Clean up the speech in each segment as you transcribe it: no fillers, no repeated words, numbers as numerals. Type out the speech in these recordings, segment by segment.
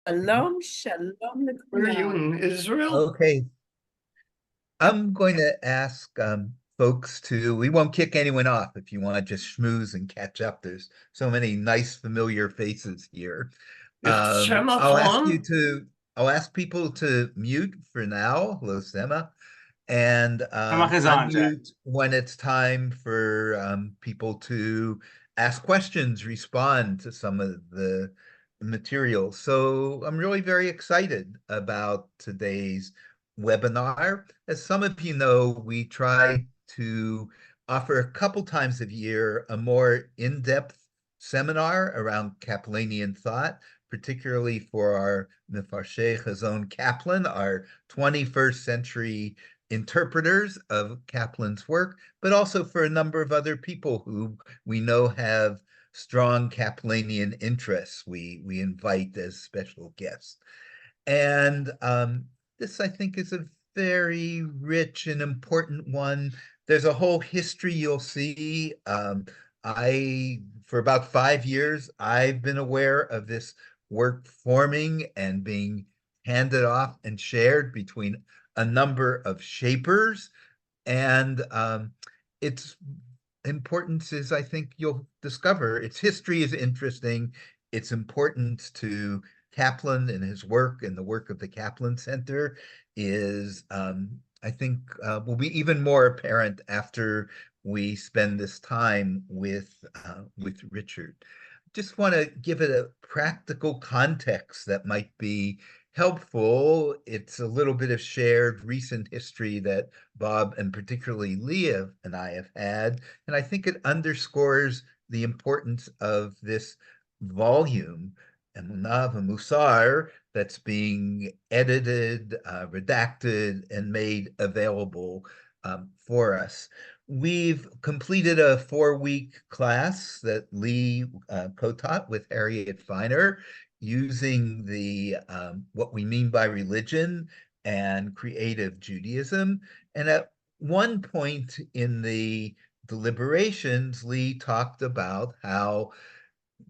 Shalom, shalom Where are you לכולם. in Israel? Okay, I'm going to ask folks to, we won't kick anyone off if you want to just schmooze and catch up. There's so many nice, familiar faces here. It's I'll ask you Shamachon. to, I'll ask people to mute for now, hello Sema, and Shemach is on, Jay. unmute when it's time for people to ask questions, respond to some of the material. So I'm really very excited about today's webinar. As some of you know, we try to offer a couple times a year a more in-depth seminar around Kaplanian thought, particularly for our Mefarshei Chazon Kaplan, our 21st century interpreters of Kaplan's work, but also for a number of other people who we know have strong Kaplanian interests. We invite as special guests. And this, I think, is a very rich and important one. There's a whole history you'll see. For about 5 years, I've been aware of this work forming and being handed off and shared between a number of shapers. And its importance is, I think you'll discover, its history is interesting. Its importance to Kaplan and his work and the work of the Kaplan Center is, I think, will be even more apparent after we spend this time with Richard. Just want to give it a practical context that might be helpful. It's a little bit of shared recent history that Bob and particularly Leah and I have had, and I think it underscores the importance of this volume, Emunah Musar, that's being edited, redacted, and made available for us. We've completed a 4-week class that Lee co-taught with Harriet Feiner using the what we mean by religion and creative Judaism. And at one point in the deliberations, Lee talked about how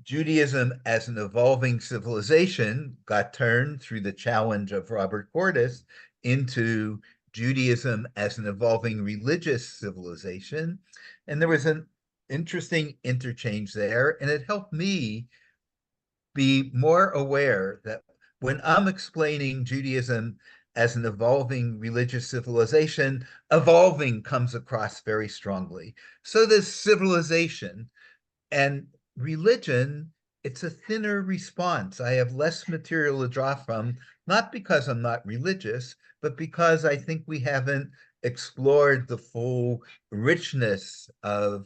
Judaism as an evolving civilization got turned through the challenge of Robert Cordes into Judaism as an evolving religious civilization. And there was an interesting interchange there, and it helped me be more aware that when I'm explaining Judaism as an evolving religious civilization, evolving comes across very strongly. So does civilization. And religion, it's a thinner response. I have less material to draw from, not because I'm not religious, but because I think we haven't explored the full richness of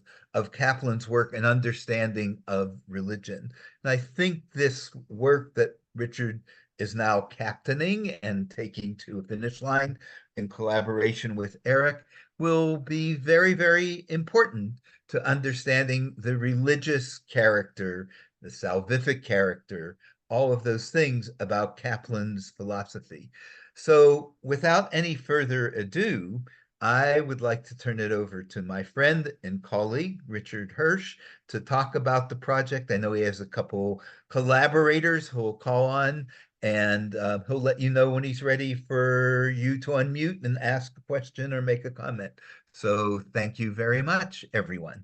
Kaplan's work and understanding of religion. And I think this work that Richard is now captaining and taking to a finish line in collaboration with Eric will be very, very important to understanding the religious character, the salvific character, all of those things about Kaplan's philosophy. So without any further ado, I would like to turn it over to my friend and colleague, Richard Hirsh, to talk about the project. I know he has a couple collaborators who will call on, and he'll let you know when he's ready for you to unmute and ask a question or make a comment. So thank you very much, everyone.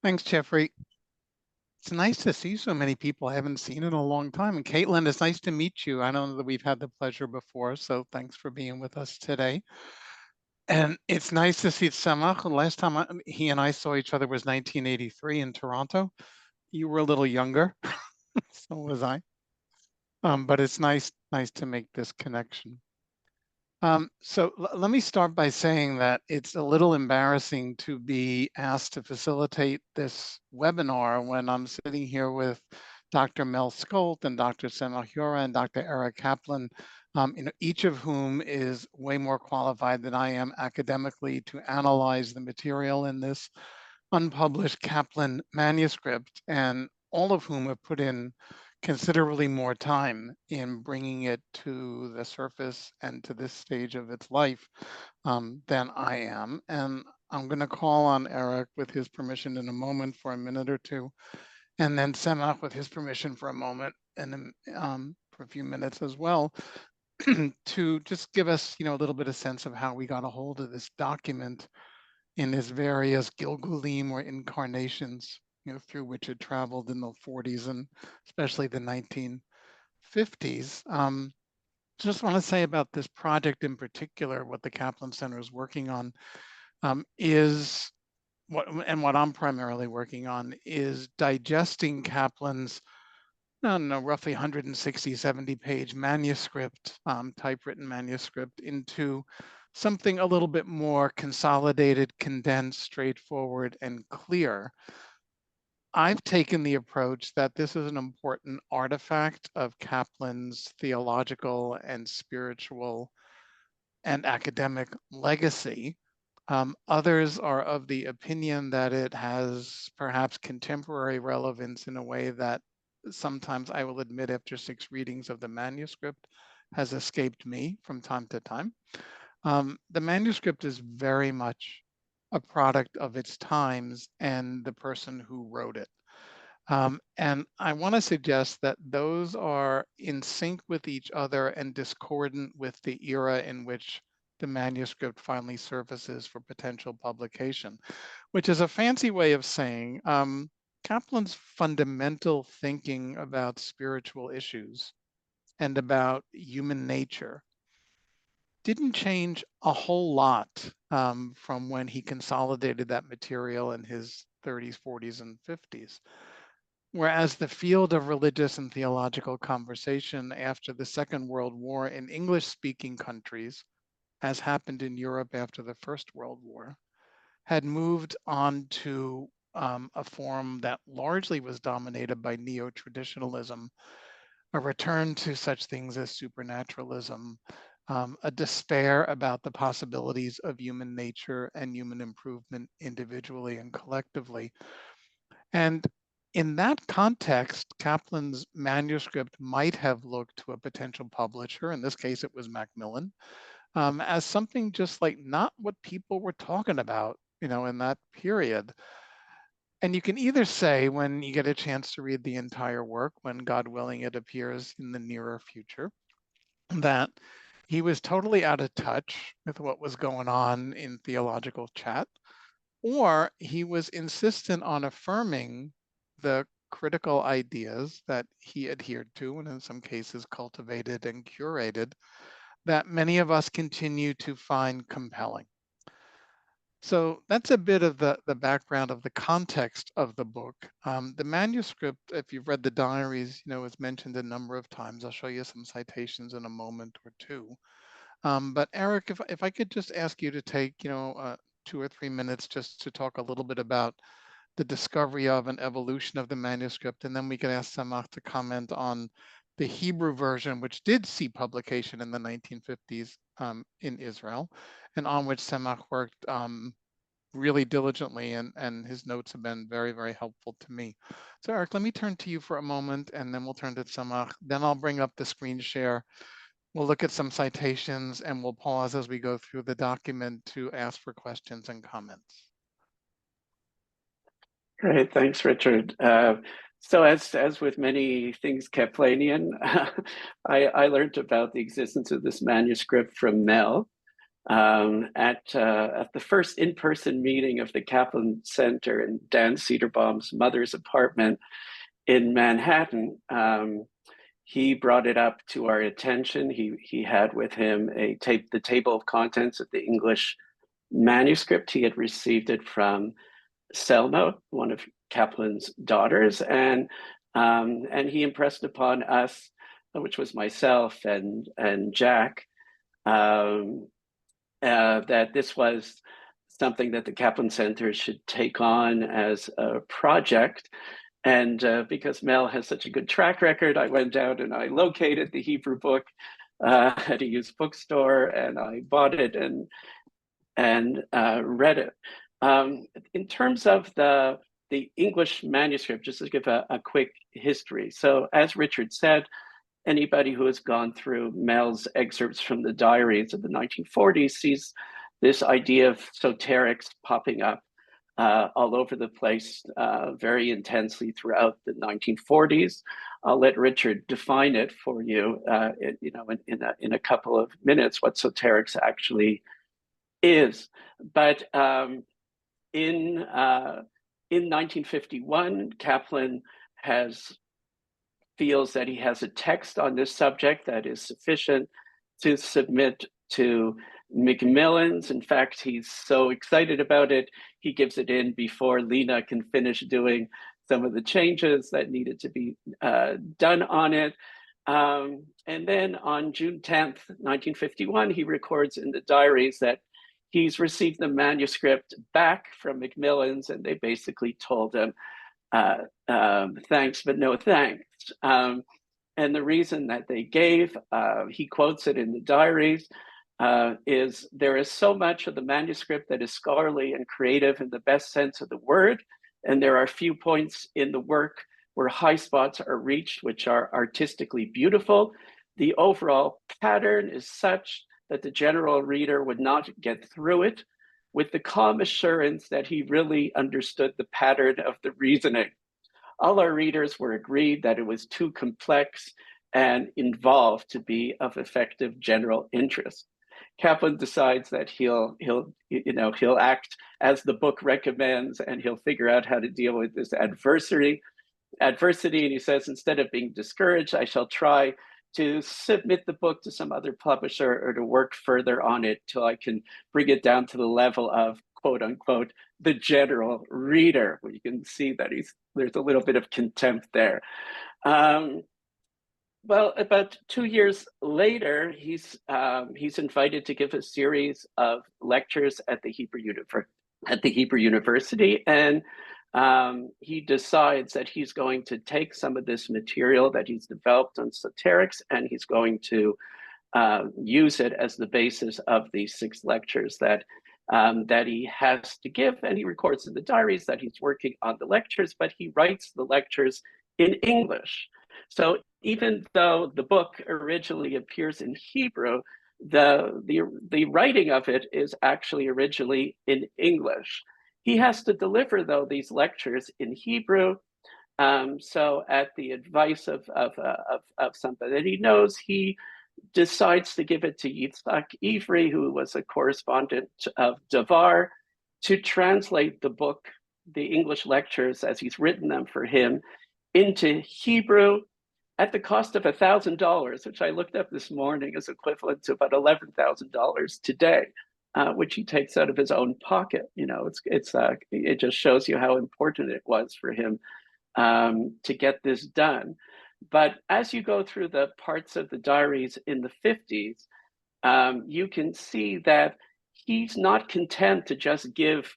Thanks, Jeffrey. It's nice to see so many people I haven't seen in a long time. And Caitlin, it's nice to meet you. I know that we've had the pleasure before, so thanks for being with us today. And it's nice to see Samach. Last time he and I saw each other was 1983 in Toronto. You were a little younger, so was I. But it's nice to make this connection. So let me start by saying that it's a little embarrassing to be asked to facilitate this webinar when I'm sitting here with Dr. Mel Skolt and Dr. Sema Hura and Dr. Eric Kaplan, each of whom is way more qualified than I am academically to analyze the material in this unpublished Kaplan manuscript, and all of whom have put in considerably more time in bringing it to the surface and to this stage of its life than I am. And I'm going to call on Eric with his permission in a moment for a minute or two, and then Semach with his permission for a moment for a few minutes as well, to just give us, a little bit of sense of how we got a hold of this document in its various Gilgulim or incarnations, through which it traveled in the 40s and especially the 1950s. Just want to say about this project in particular, what the Kaplan Center is working on is what I'm primarily working on is digesting Kaplan's, I don't know, roughly 160, 70 page manuscript, typewritten manuscript, into something a little bit more consolidated, condensed, straightforward, and clear. I've taken the approach that this is an important artifact of Kaplan's theological and spiritual and academic legacy. Others are of the opinion that it has perhaps contemporary relevance in a way that sometimes, I will admit, after 6 readings of the manuscript, has escaped me from time to time. The manuscript is very much a product of its times and the person who wrote it. And I want to suggest that those are in sync with each other and discordant with the era in which the manuscript finally surfaces for potential publication, which is a fancy way of saying Kaplan's fundamental thinking about spiritual issues and about human nature didn't change a whole lot from when he consolidated that material in his 30s, 40s, and 50s. Whereas the field of religious and theological conversation after the Second World War in English-speaking countries, as happened in Europe after the First World War, had moved on to a form that largely was dominated by neo-traditionalism, a return to such things as supernaturalism, a despair about the possibilities of human nature and human improvement individually and collectively. And in that context, Kaplan's manuscript might have looked to a potential publisher, in this case it was Macmillan, as something just like not what people were talking about, in that period. And you can either say, when you get a chance to read the entire work, when God willing it appears in the nearer future, that he was totally out of touch with what was going on in theological chat, or he was insistent on affirming the critical ideas that he adhered to, and in some cases cultivated and curated, that many of us continue to find compelling. So that's a bit of the background of the context of the book. The manuscript, if you've read the diaries, is mentioned a number of times. I'll show you some citations in a moment or two. But Eric, if I could just ask you to take, 2 or 3 minutes just to talk a little bit about the discovery of and evolution of the manuscript, and then we can ask Samach to comment on the Hebrew version, which did see publication in the 1950s in Israel, and on which Samach worked really diligently, and his notes have been very, very helpful to me. So Eric, let me turn to you for a moment, and then we'll turn to Samach. Then I'll bring up the screen share. We'll look at some citations, and we'll pause as we go through the document to ask for questions and comments. Great, thanks, Richard. So as with many things Kaplanian, I learned about the existence of this manuscript from Mel at the first in-person meeting of the Kaplan Center in Dan Cederbaum's mother's apartment in Manhattan. He brought it up to our attention. He had with him the table of contents of the English manuscript. He had received it from Selma, one of Kaplan's daughters, and he impressed upon us, which was myself and Jack, that this was something that the Kaplan Center should take on as a project. And because Mel has such a good track record, I went out and I located the Hebrew book at a used bookstore, and I bought it and read it. In terms of the English manuscript, just to give a quick history. So as Richard said, anybody who has gone through Mel's excerpts from the diaries of the 1940s sees this idea of soterics popping up all over the place very intensely throughout the 1940s. I'll let Richard define it for you, in a couple of minutes, what soterics actually is. But in 1951, Kaplan feels that he has a text on this subject that is sufficient to submit to Macmillan's. In fact, he's so excited about it, he gives it in before Lena can finish doing some of the changes that needed to be done on it. And then on June 10th, 1951, he records in the diaries that he's received the manuscript back from Macmillan's, and they basically told him, thanks, but no thanks. And the reason that they gave, he quotes it in the diaries, is there is so much of the manuscript that is scholarly and creative in the best sense of the word, and there are few points in the work where high spots are reached, which are artistically beautiful. The overall pattern is such that the general reader would not get through it with the calm assurance that he really understood the pattern of the reasoning. All our readers were agreed that it was too complex and involved to be of effective general interest. Kaplan decides that he'll act as the book recommends, and he'll figure out how to deal with this adversity. And he says, instead of being discouraged, I shall try to submit the book to some other publisher or to work further on it till I can bring it down to the level of, quote unquote, the general reader. Well, you can see that there's a little bit of contempt there. Well, about 2 years later, he's invited to give a series of lectures at the Hebrew University, and he decides that he's going to take some of this material that he's developed on soterics, and he's going to use it as the basis of these 6 lectures that he has to give. And he records in the diaries that he's working on the lectures, but he writes the lectures in English. So even though the book originally appears in Hebrew, the writing of it is actually originally in English. He has to deliver, though, these lectures in Hebrew. So at the advice of somebody that he knows, he decides to give it to Yitzhak Ivri, who was a correspondent of Davar, to translate the book, the English lectures as he's written them for him, into Hebrew at the cost of $1,000, which I looked up this morning is equivalent to about $11,000 today, which he takes out of his own pocket. It just shows you how important it was for him to get this done. But as you go through the parts of the diaries in the 50s, you can see that he's not content to just give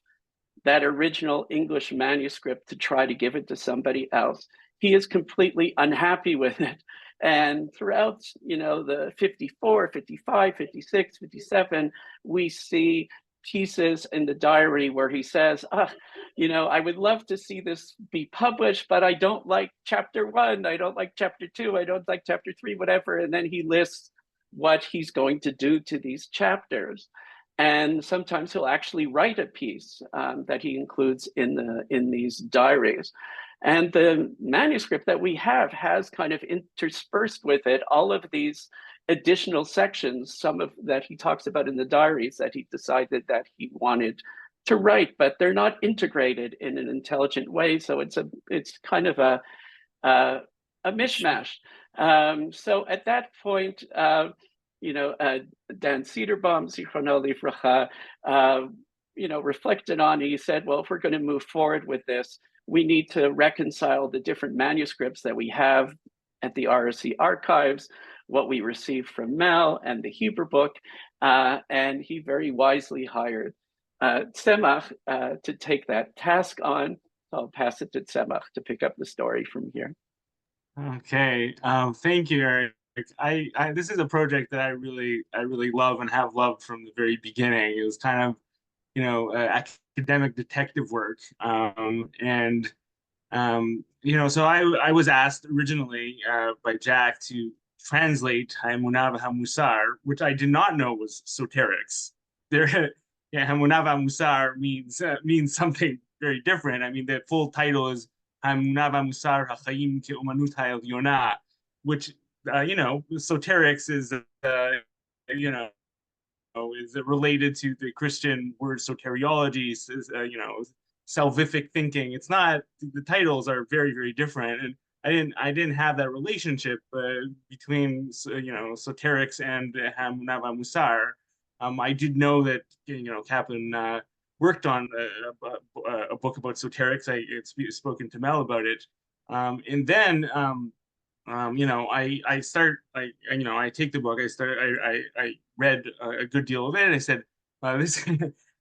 that original English manuscript to try to give it to somebody else. He is completely unhappy with it. And throughout, the 54, 55, 56, 57, we see pieces in the diary where he says, I would love to see this be published, but I don't like chapter 1, I don't like chapter 2, I don't like chapter 3, whatever. And then he lists what he's going to do to these chapters. And sometimes he'll actually write a piece that he includes in these diaries. And the manuscript that we have has kind of interspersed with it all of these additional sections, some of that he talks about in the diaries that he decided that he wanted to write, but they're not integrated in an intelligent way. So it's kind of a mishmash. So at that point, Dan Cederbaum, Zichrono Livracha, reflected on it. He said, well, if we're going to move forward with this, we need to reconcile the different manuscripts that we have at the RSC archives, what we received from Mel and the Hebrew book, and he very wisely hired Tzemach to take that task on. I'll pass it to Tzemach to pick up the story from here. Okay, thank you, Eric. This is a project that I really love and have loved from the very beginning. It was kind of, academic detective work, so I was asked originally by Jack to translate Haemunah v'Hamusar, which I did not know was soterics. Haemunah v'Hamusar means something very different. I mean, the full title is Ha'emunah v'Musar ha'chaim ke'umanut ha'elyona, which soterics is is it related to the Christian word soteriology, salvific thinking. It's not, the titles are very, very different. And I didn't have that relationship between, soterics and Ha'emunah v'Musar. I did know that, Kaplan worked on a book about soterics. I had spoken to Mel about it. And then, I take the book. I read a good deal of it, and I said, this,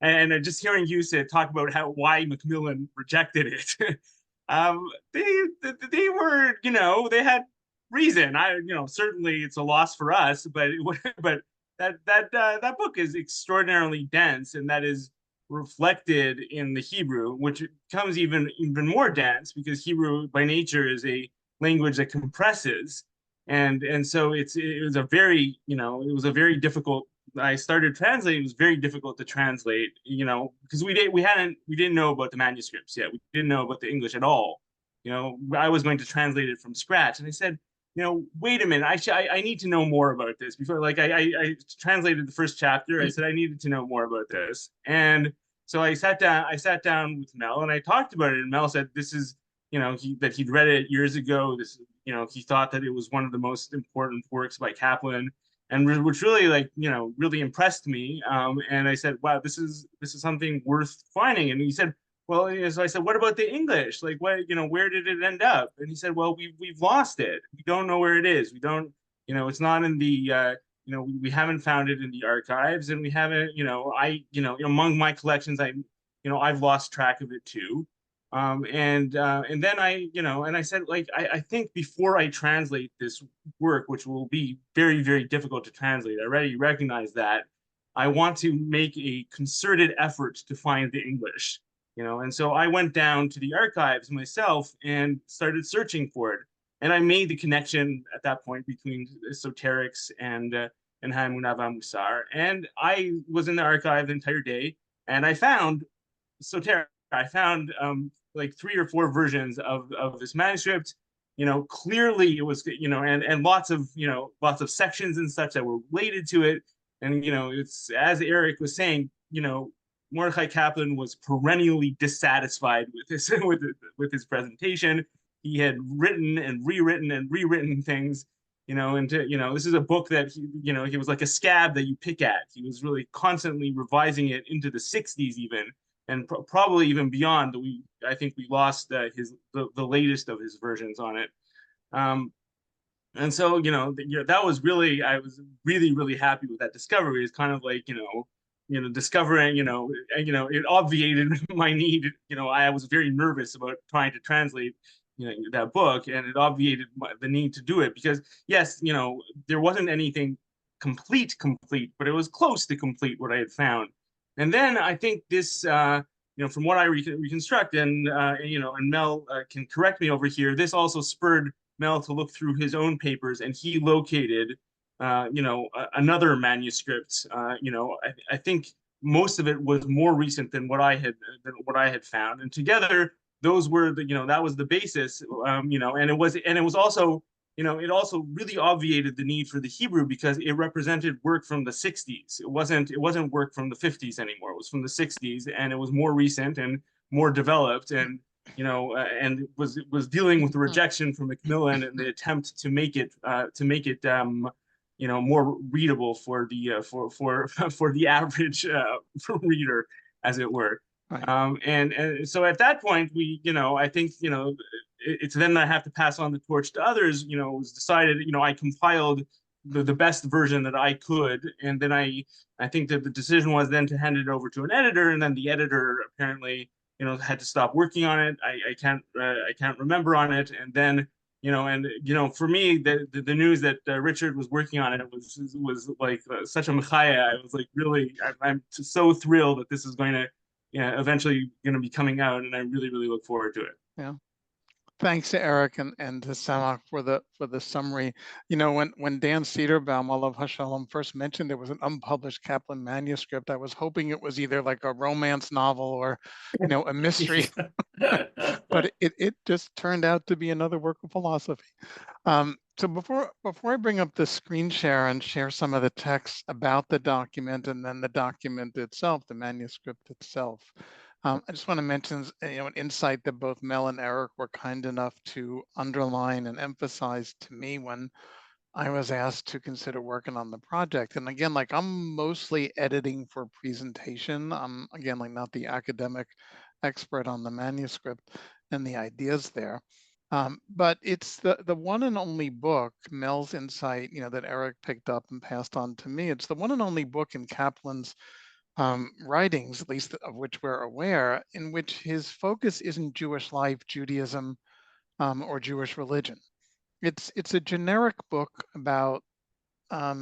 and just hearing you talk about why Macmillan rejected it, they were, they had reason. Certainly it's a loss for us, but that book is extraordinarily dense, and that is reflected in the Hebrew, which becomes even more dense because Hebrew by nature is a language that compresses, and so it was a very difficult. I started translating. It was very difficult to translate, because we didn't know about the manuscripts yet. We didn't know about the English at all. I was going to translate it from scratch, and I said, wait a minute, I need to know more about this before. Like I translated the first chapter. I said I needed to know more about this, and so I sat down with Mel and I talked about it, and Mel said this is, that he'd read it years ago. This, he thought that it was one of the most important works by Kaplan, and which really really impressed me. And I said, wow, this is something worth finding. And he said, well, so I said, what about the English? Like, what, where did it end up? And he said, well, we've lost it. We don't know where it is. We don't, it's not in the, we haven't found it in the archives, and we haven't, among my collections, I've lost track of it too. And then I said, like, I think before I translate this work, which will be very, very difficult to translate, I already recognize that, I want to make a concerted effort to find the English. And so I went down to the archives myself and started searching for it. And I made the connection at that point between esoterics and Ha'emunah v'Musar. And I was in the archive the entire day, and I found esoteric. I found like 3 or 4 versions of this manuscript. Clearly it was, and lots of sections and such that were related to it. And it's, as Eric was saying, Mordechai Kaplan was perennially dissatisfied with his presentation. He had written and rewritten things, and this is a book that he was like a scab that you pick at. He was really constantly revising it into the 60s even, and probably even beyond. I think we lost the latest of his versions on it. And so that was really, I was really, really happy with that discovery. It's kind of like discovering, it obviated my need. I was very nervous about trying to translate, that book, and it obviated the need to do it because, yes, there wasn't anything complete, but it was close to complete what I had found. And then I think this, from what I reconstruct, and Mel can correct me over here, this also spurred Mel to look through his own papers, and he located another manuscript. I think most of it was more recent than what I had found, and together those were that was the basis. And it was also it also really obviated the need for the Hebrew because it represented work from the 60s. It wasn't work from the 50s anymore. It was from the 60s, and it was more recent and more developed, and and it was dealing with the rejection from Macmillan and the attempt to make it more readable for the average reader, as it were. Right. And so at that point, I think it's then I have to pass on the torch to others. It was decided, I compiled the best version that I could, and then I think that the decision was then to hand it over to an editor, and then the editor apparently had to stop working on it. I can't remember on it, and then for me, the news that Richard was working on it was like such a mechaya. I was like, really, I'm so thrilled that this is going to eventually going to be coming out, and I really, really look forward to it. Yeah. Thanks to Eric and to Samach for the summary. You know, when Dan Cederbaum, Olav Hashalom, first mentioned there was an unpublished Kaplan manuscript, I was hoping it was either like a romance novel or, you know, a mystery, but it just turned out to be another work of philosophy. So before I bring up the screen share and share some of the text about the document and then the document itself, the manuscript itself, I just want to mention, you know, an insight that both Mel and Eric were kind enough to underline and emphasize to me when I was asked to consider working on the project. And again, like I'm mostly editing for presentation. I'm again, like not the academic expert on the manuscript and the ideas there. But it's the one and only book, Mel's insight, you know, that Eric picked up and passed on to me. It's the one and only book in Kaplan's writings, at least of which we're aware, in which his focus isn't Jewish life, Judaism, or Jewish religion. It's a generic book about I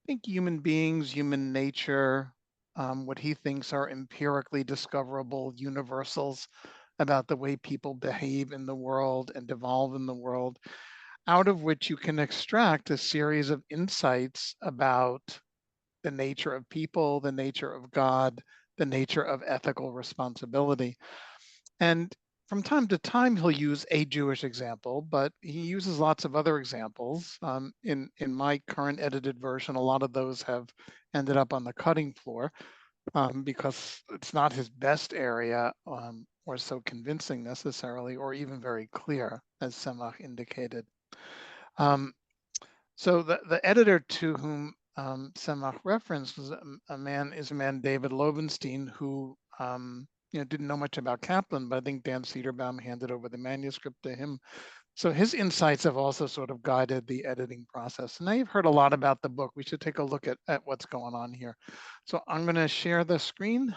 think human beings, human nature, what he thinks are empirically discoverable universals about the way people behave in the world and evolve in the world, out of which you can extract a series of insights about the nature of people, the nature of God, the nature of ethical responsibility. And from time to time, he'll use a Jewish example, but he uses lots of other examples. In my current edited version, a lot of those have ended up on the cutting floor because it's not his best area or so convincing necessarily, or even very clear, as Semach indicated. So the editor to whom Semach referenced was a man, David Loewenstein, who you know, didn't know much about Kaplan, but I think Dan Cederbaum handed over the manuscript to him. So his insights have also sort of guided the editing process. And now you've heard a lot about the book. We should take a look at what's going on here. So I'm going to share the screen.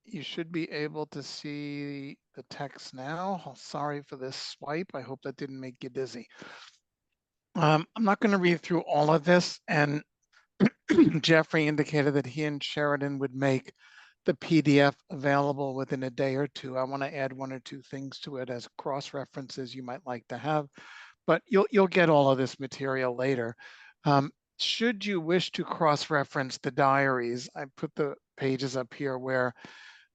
You should be able to see the text now. Sorry for this swipe. I hope that didn't make you dizzy. I'm not going to read through all of this, and Jeffrey indicated that he and Sheridan would make the PDF available within a day or two. I want to add one or two things to it as cross references you might like to have, but you'll get all of this material later. Should you wish to cross reference the diaries, I put the pages up here where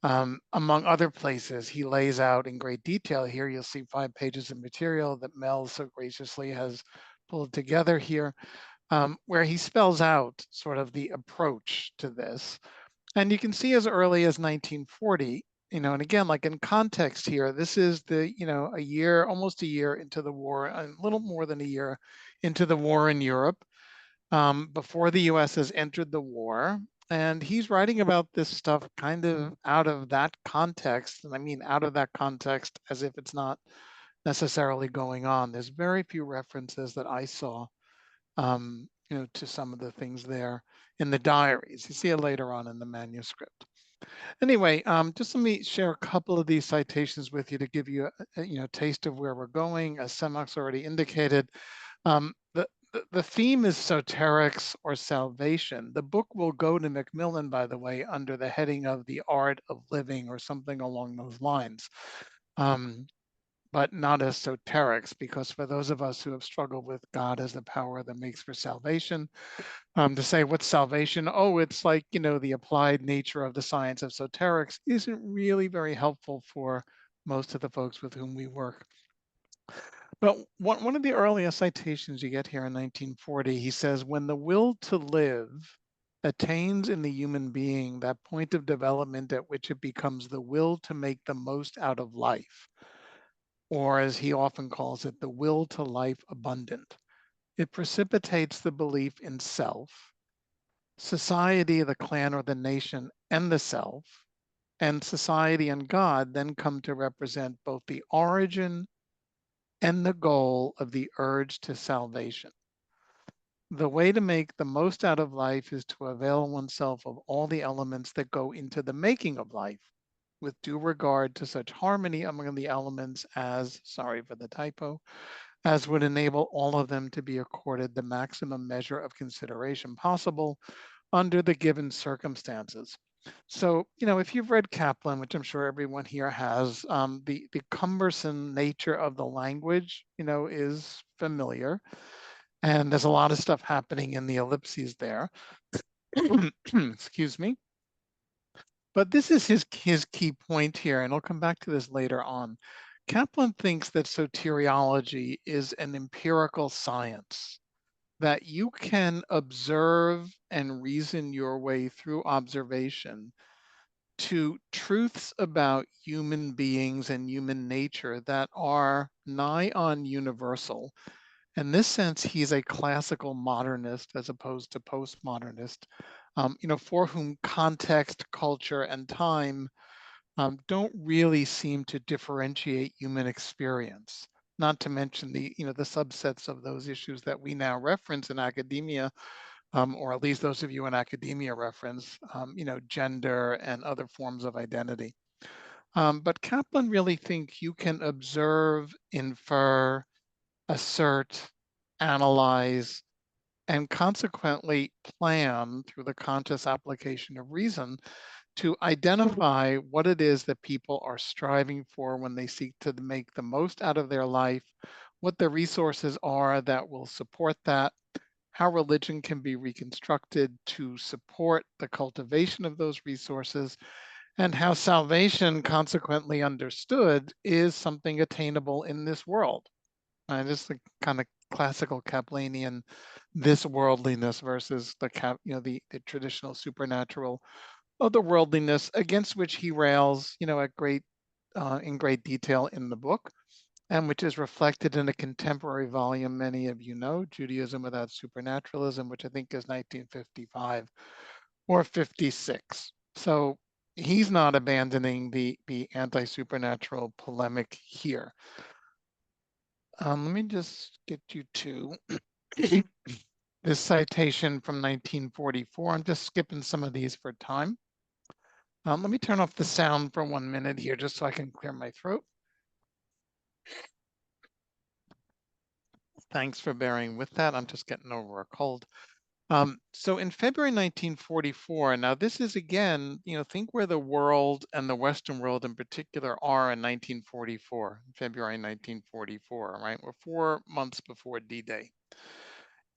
among other places, he lays out in great detail. Here you'll see 5 pages of material that Mel so graciously has pulled together here, where he spells out sort of the approach to this. And you can see as early as 1940, you know, and again, like in context here, this is the, you know, almost a year into the war, a little more than a year into the war in Europe, before the US has entered the war. And he's writing about this stuff kind of out of that context. And I mean, out of that context as if it's not necessarily going on. There's very few references that I saw, you know, to some of the things there in the diaries. You see it later on in the manuscript. Anyway, just let me share a couple of these citations with you to give you a you know, taste of where we're going. As Semach's already indicated, the theme is soterics or salvation. The book will go to Macmillan, by the way, under the heading of the art of living or something along those lines. But not as soterics, because for those of us who have struggled with God as the power that makes for salvation, to say what's salvation, oh, it's like, you know, the applied nature of the science of soterics isn't really very helpful for most of the folks with whom we work. But one of the earliest citations you get here in 1940, he says, when the will to live attains in the human being that point of development at which it becomes the will to make the most out of life, or as he often calls it, the will to life abundant, it precipitates the belief in self, society, the clan or the nation, and the self, and society and God then come to represent both the origin and the goal of the urge to salvation. The way to make the most out of life is to avail oneself of all the elements that go into the making of life, with due regard to such harmony among the elements as, sorry for the typo, as would enable all of them to be accorded the maximum measure of consideration possible under the given circumstances. So, if you've read Kaplan, which I'm sure everyone here has, the cumbersome nature of the language, is familiar. And there's a lot of stuff happening in the ellipses there. Excuse me. But this is his key point here, and I'll come back to this later on. Kaplan thinks that soteriology is an empirical science, that you can observe and reason your way through observation to truths about human beings and human nature that are nigh on universal. In this sense, he's a classical modernist as opposed to postmodernist, for whom context, culture, and time don't really seem to differentiate human experience. Not to mention the subsets of those issues that we now reference in academia, or at least those of you in academia reference, gender and other forms of identity. But Kaplan really thinks you can observe, infer, assert, analyze, and consequently plan through the conscious application of reason to identify what it is that people are striving for when they seek to make the most out of their life, what the resources are that will support that, how religion can be reconstructed to support the cultivation of those resources, and how salvation, consequently understood, is something attainable in this world. And it's the kind of classical Kaplanian this worldliness versus the traditional supernatural otherworldliness, against which he rails, at in great detail in the book, and which is reflected in a contemporary volume many of you know, Judaism Without Supernaturalism, which I think is 1955 or 56. So he's not abandoning the anti-supernatural polemic here. Let me just get you to this citation from 1944. I'm just skipping some of these for time. Let me turn off the sound for 1 minute here, just so I can clear my throat. Thanks for bearing with that. I'm just getting over a cold. So in February 1944, now this is again, think where the world and the Western world in particular are in 1944, February 1944, right? We're 4 months before D-Day.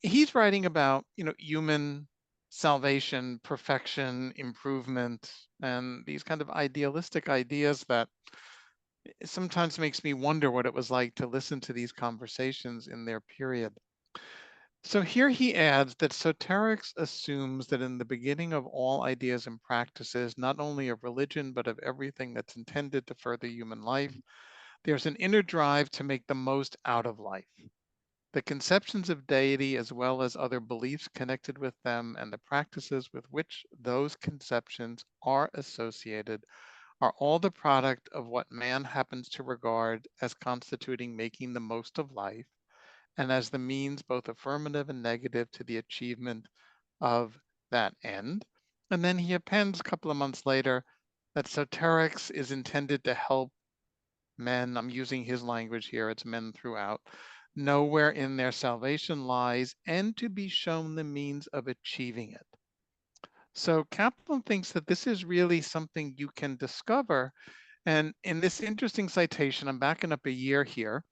He's writing about, human salvation, perfection, improvement, and these kind of idealistic ideas that sometimes makes me wonder what it was like to listen to these conversations in their period. So here he adds that soterics assumes that in the beginning of all ideas and practices, not only of religion, but of everything that's intended to further human life, there's an inner drive to make the most out of life. The conceptions of deity, as well as other beliefs connected with them, and the practices with which those conceptions are associated, are all the product of what man happens to regard as constituting making the most of life, and as the means both affirmative and negative to the achievement of that end. And then he appends a couple of months later that soterics is intended to help men, I'm using his language here, it's men throughout, know wherein their salvation lies and to be shown the means of achieving it. So Kaplan thinks that this is really something you can discover. And in this interesting citation, I'm backing up a year here,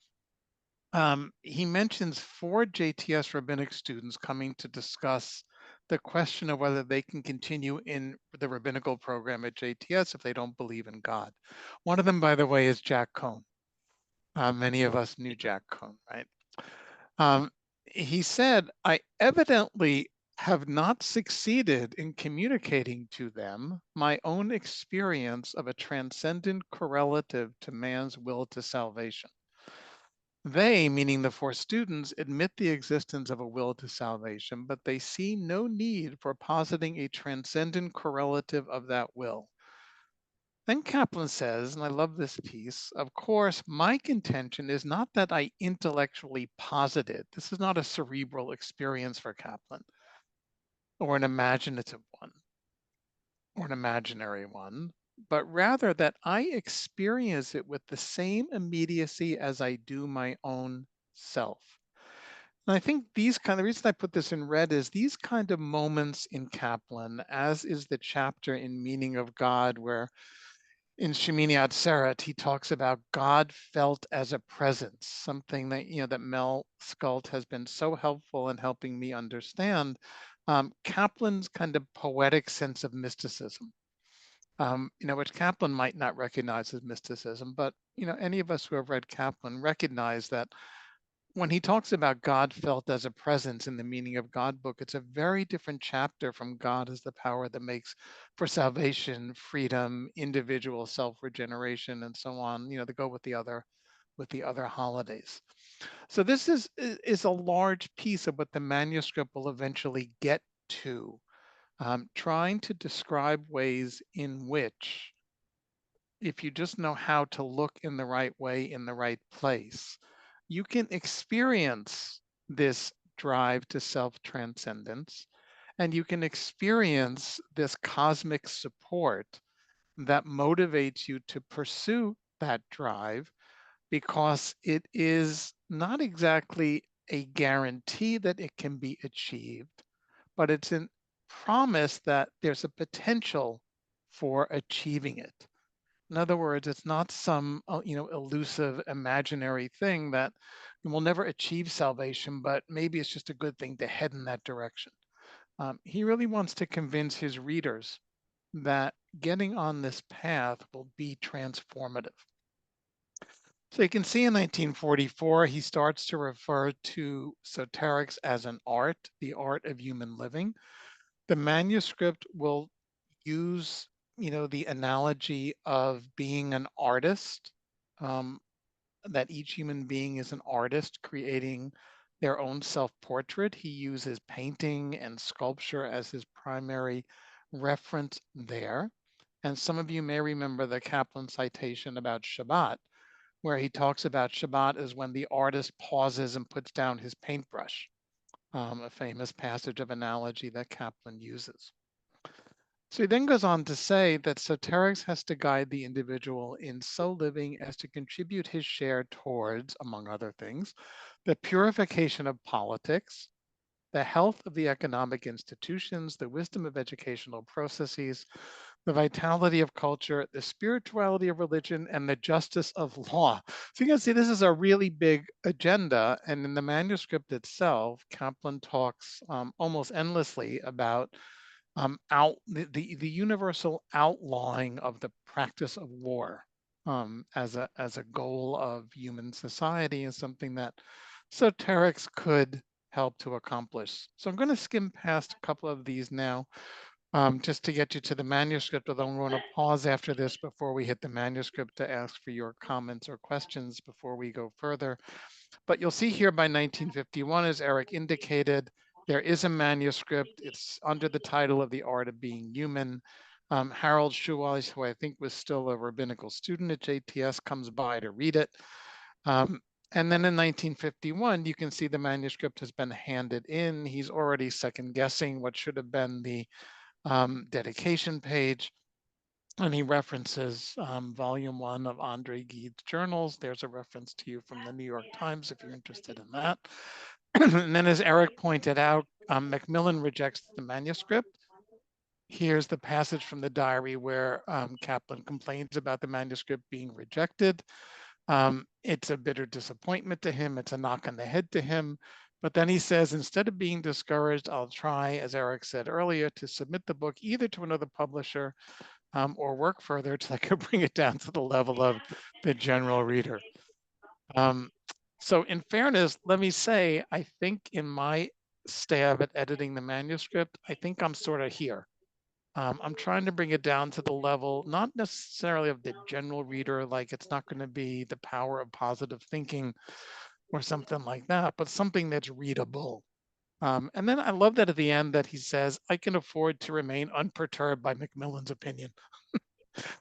he mentions 4 JTS rabbinic students coming to discuss the question of whether they can continue in the rabbinical program at JTS if they don't believe in God. One of them, by the way, is Jack Cohn. Many of us knew Jack Cohn, right? He said, I evidently have not succeeded in communicating to them my own experience of a transcendent correlative to man's will to salvation. They, meaning the 4 students, admit the existence of a will to salvation, but they see no need for positing a transcendent correlative of that will. Then Kaplan says, and I love this piece, of course, my contention is not that I intellectually posit it. This is not a cerebral experience for Kaplan, or an imaginative one, or an imaginary one, but rather that I experience it with the same immediacy as I do my own self. And I think the reason I put this in red is these kind of moments in Kaplan, as is the chapter in Meaning of God, where in Shemini Atzeret, he talks about God felt as a presence, something that, that Mel Skult has been so helpful in helping me understand. Kaplan's kind of poetic sense of mysticism, which Kaplan might not recognize as mysticism, but, any of us who have read Kaplan recognize that when he talks about God felt as a presence in the Meaning of God book, it's a very different chapter from God as the power that makes for salvation, freedom, individual self-regeneration, and so on, to go with the other holidays. So this is a large piece of what the manuscript will eventually get to, trying to describe ways in which, if you just know how to look in the right way, in the right place, you can experience this drive to self-transcendence, and you can experience this cosmic support that motivates you to pursue that drive, because it is not exactly a guarantee that it can be achieved, but it's a promise that there's a potential for achieving it. In other words, it's not some elusive imaginary thing that will never achieve salvation, but maybe it's just a good thing to head in that direction. He really wants to convince his readers that getting on this path will be transformative. So you can see in 1944, he starts to refer to soterics as an art, the art of human living. The manuscript will use, the analogy of being an artist, that each human being is an artist creating their own self-portrait. He uses painting and sculpture as his primary reference there. And some of you may remember the Kaplan citation about Shabbat, where he talks about Shabbat as when the artist pauses and puts down his paintbrush, a famous passage of analogy that Kaplan uses. So he then goes on to say that soterics has to guide the individual in so living as to contribute his share towards, among other things, the purification of politics, the health of the economic institutions, the wisdom of educational processes, the vitality of culture, the spirituality of religion, and the justice of law. So you can see this is a really big agenda. And in the manuscript itself, Kaplan talks almost endlessly about the universal outlawing of the practice of war as a goal of human society, is something that soterics could help to accomplish. So I'm going to skim past a couple of these now, just to get you to the manuscript, although I'm going to pause after this before we hit the manuscript to ask for your comments or questions before we go further. But you'll see here by 1951, as Eric indicated, there is a manuscript. It's under the title of The Art of Being Human. Harold Schulweis, who I think was still a rabbinical student at JTS, comes by to read it. And then in 1951, you can see the manuscript has been handed in. He's already second guessing what should have been the dedication page. And he references volume 1 of Andre Gide's journals. There's a reference to you from the New York Times if you're interested in that. And then, as Eric pointed out, Macmillan rejects the manuscript. Here's the passage from the diary where Kaplan complains about the manuscript being rejected. It's a bitter disappointment to him. It's a knock on the head to him. But then he says, instead of being discouraged, I'll try, as Eric said earlier, to submit the book either to another publisher or work further till I could bring it down to the level of the general reader. So in fairness, let me say, I think in my stab at editing the manuscript, I think I'm sort of here. I'm trying to bring it down to the level, not necessarily of the general reader, like it's not going to be the power of positive thinking or something like that, but something that's readable. And then I love that at the end that he says, I can afford to remain unperturbed by Macmillan's opinion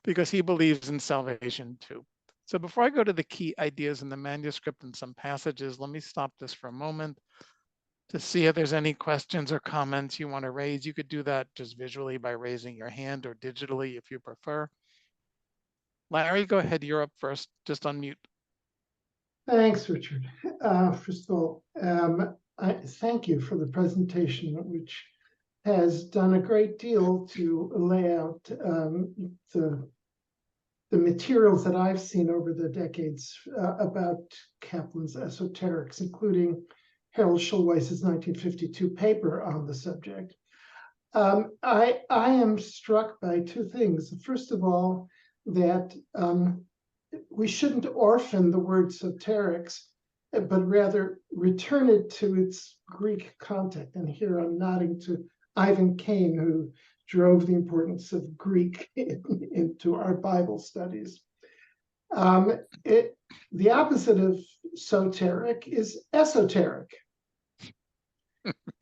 because he believes in salvation too. So before I go to the key ideas in the manuscript and some passages, let me stop this for a moment to see if there's any questions or comments you want to raise. You could do that just visually by raising your hand or digitally if you prefer. Larry, go ahead. You're up first. Just unmute. Thanks, Richard. First of all, thank you for the presentation, which has done a great deal to lay out the materials that I've seen over the decades about Kaplan's esoterics, including Harold Schulweis's 1952 paper on the subject. I am struck by two things. First of all, that we shouldn't orphan the word soterics, but rather return it to its Greek context. And here I'm nodding to Ivan Kane, who drove the importance of Greek into our Bible studies. The opposite of soteric is esoteric.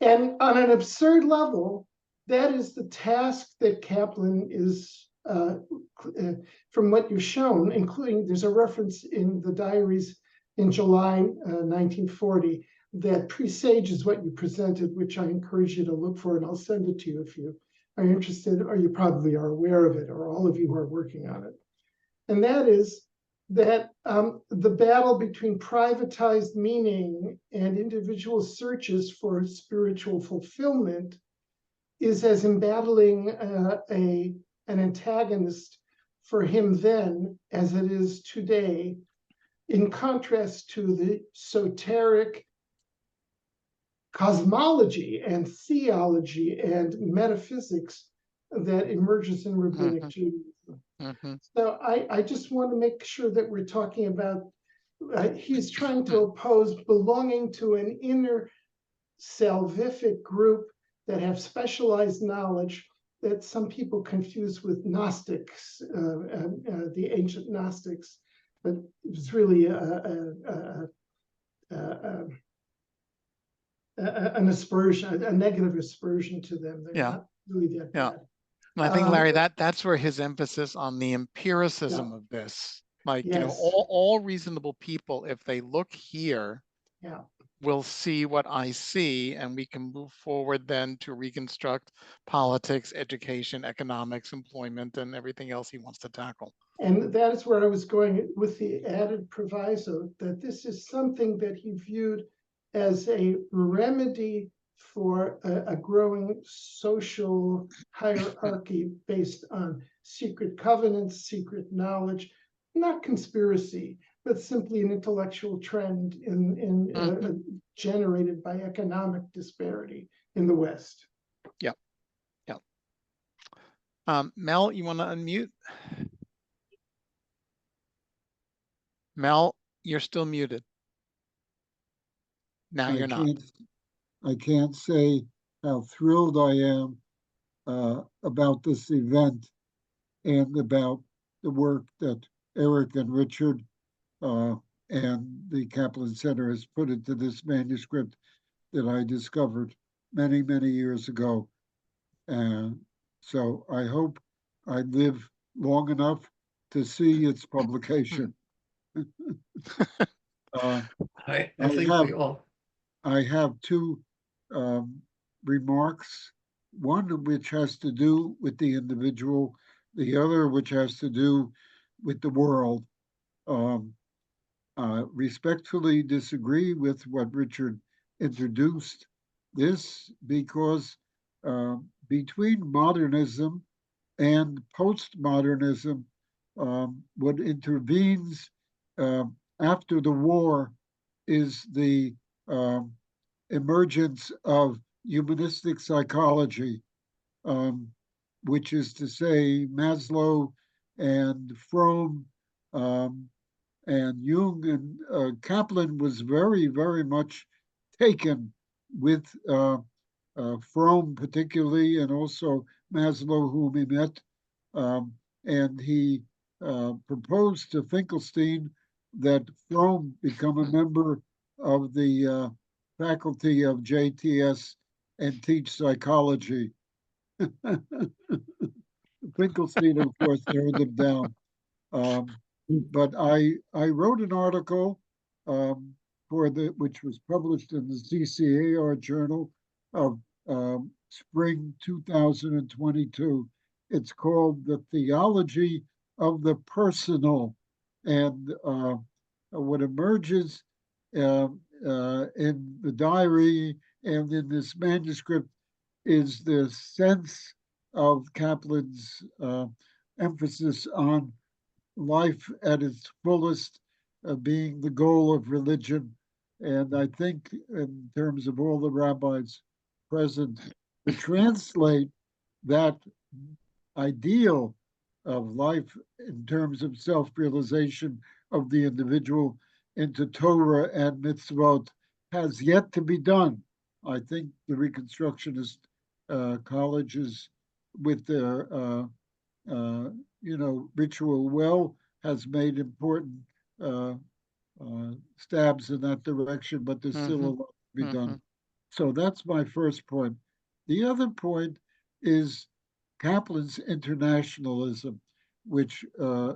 And on an absurd level, that is the task that Kaplan is, from what you've shown, including there's a reference in the diaries in July 1940 that presages what you presented, which I encourage you to look for, and I'll send it to you if you are interested, or you probably are aware of it, or all of you who are working on it. And that is that the battle between privatized meaning and individual searches for spiritual fulfillment is as embattling an antagonist for him then as it is today, in contrast to the soteric cosmology and theology and metaphysics that emerges in rabbinic Judaism. So I just want to make sure that we're talking about, he's trying to oppose belonging to an inner salvific group that have specialized knowledge that some people confuse with Gnostics, the ancient Gnostics, but it's really an aspersion, a negative aspersion to them. They're not really that bad. And I think, Larry, that's where his emphasis on the empiricism of this, like, you know, all reasonable people, if they look here, will see what I see, and we can move forward then to reconstruct politics, education, economics, employment, and everything else he wants to tackle. And that is where I was going with the added proviso that this is something that he viewed as a remedy for a growing social hierarchy based on secret covenants, secret knowledge, not conspiracy, but simply an intellectual trend generated by economic disparity in the West. Yeah. Mel, you want to unmute? Mel, you're still muted. Now you're not. I can't say how thrilled I am about this event and about the work that Eric and Richard and the Kaplan Center has put into this manuscript that I discovered many, many years ago. And so I hope I live long enough to see its publication. I think we all. I have two remarks, one of which has to do with the individual, the other which has to do with the world. Respectfully disagree with what Richard introduced this, because between modernism and postmodernism, what intervenes after the war is the emergence of humanistic psychology, which is to say Maslow and Fromm and Jung, and Kaplan was very, very much taken with Fromm particularly, and also Maslow, whom he met, and he proposed to Finkelstein that Fromm become a member of the faculty of JTS and teach psychology. Finkelstein, of course, turned him down. But I wrote an article which was published in the CCAR Journal of spring 2022. It's called The Theology of the Personal. And what emerges in the diary And in this manuscript is the sense of Kaplan's emphasis on life at its fullest, being the goal of religion. And I think, in terms of all the rabbis present, to translate that ideal of life in terms of self-realization of the individual into Torah and mitzvot has yet to be done. I think the Reconstructionist colleges, with their ritual well, has made important stabs in that direction, but there's still a lot to be done. So that's my first point. The other point is Kaplan's internationalism, which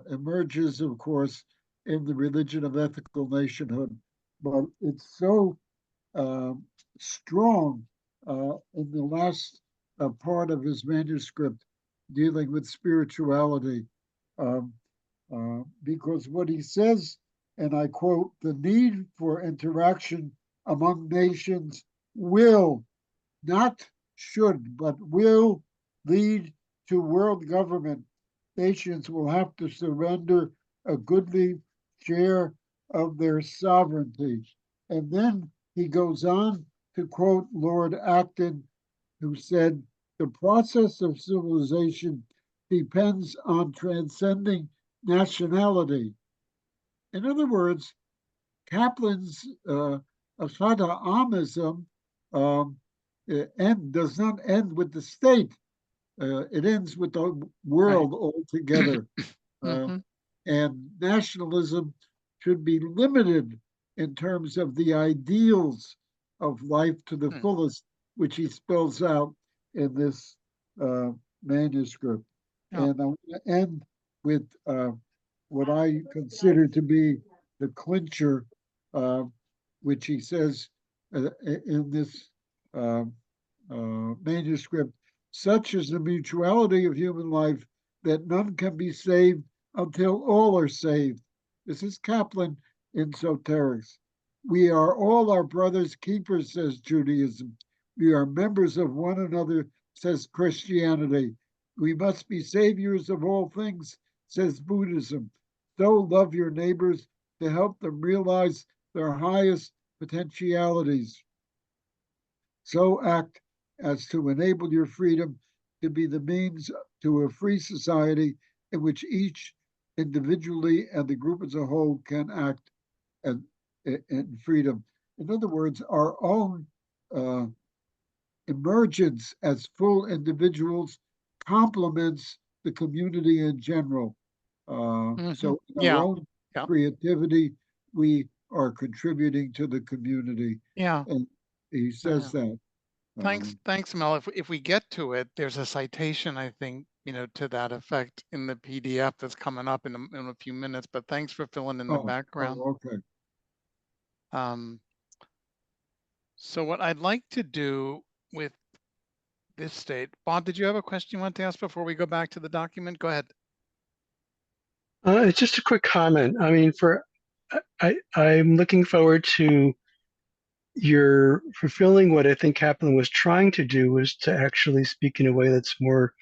emerges, of course, in the religion of ethical nationhood, but it's so strong in the last part of his manuscript dealing with spirituality, because what he says, and I quote, "The need for interaction among nations will, not should, but will lead to world government. Nations will have to surrender a goodly share of their sovereignty." And then he goes on to quote Lord Acton, who said, "The process of civilization depends on transcending nationality." In other words, Kaplan's Achad Ha'amism does not end with the state. It ends with the world altogether. And nationalism should be limited in terms of the ideals of life to the fullest, which he spells out in this manuscript. And I want to end with what I consider to be the clincher, which he says in this manuscript: "Such is the mutuality of human life that none can be saved until all are saved." This is Kaplan in Soterics. "We are all our brother's keepers," says Judaism. "We are members of one another," says Christianity. "We must be saviors of all things," says Buddhism. "So love your neighbors to help them realize their highest potentialities. So act as to enable your freedom to be the means to a free society in which each individually and the group as a whole can act in freedom." In other words, our own emergence as full individuals complements the community in general. So in our own creativity, we are contributing to the community. And he says that. Thanks, Mel. If we get to it, there's a citation, I think, to that effect in the PDF that's coming up in a few minutes. But thanks for filling in the background. Okay. So what I'd like to do with this state, Bob, did you have a question you want to ask before we go back to the document? Go ahead. It's just a quick comment. I mean, I'm looking forward to your fulfilling what I think Kaplan was trying to do, was to actually speak in a way that's more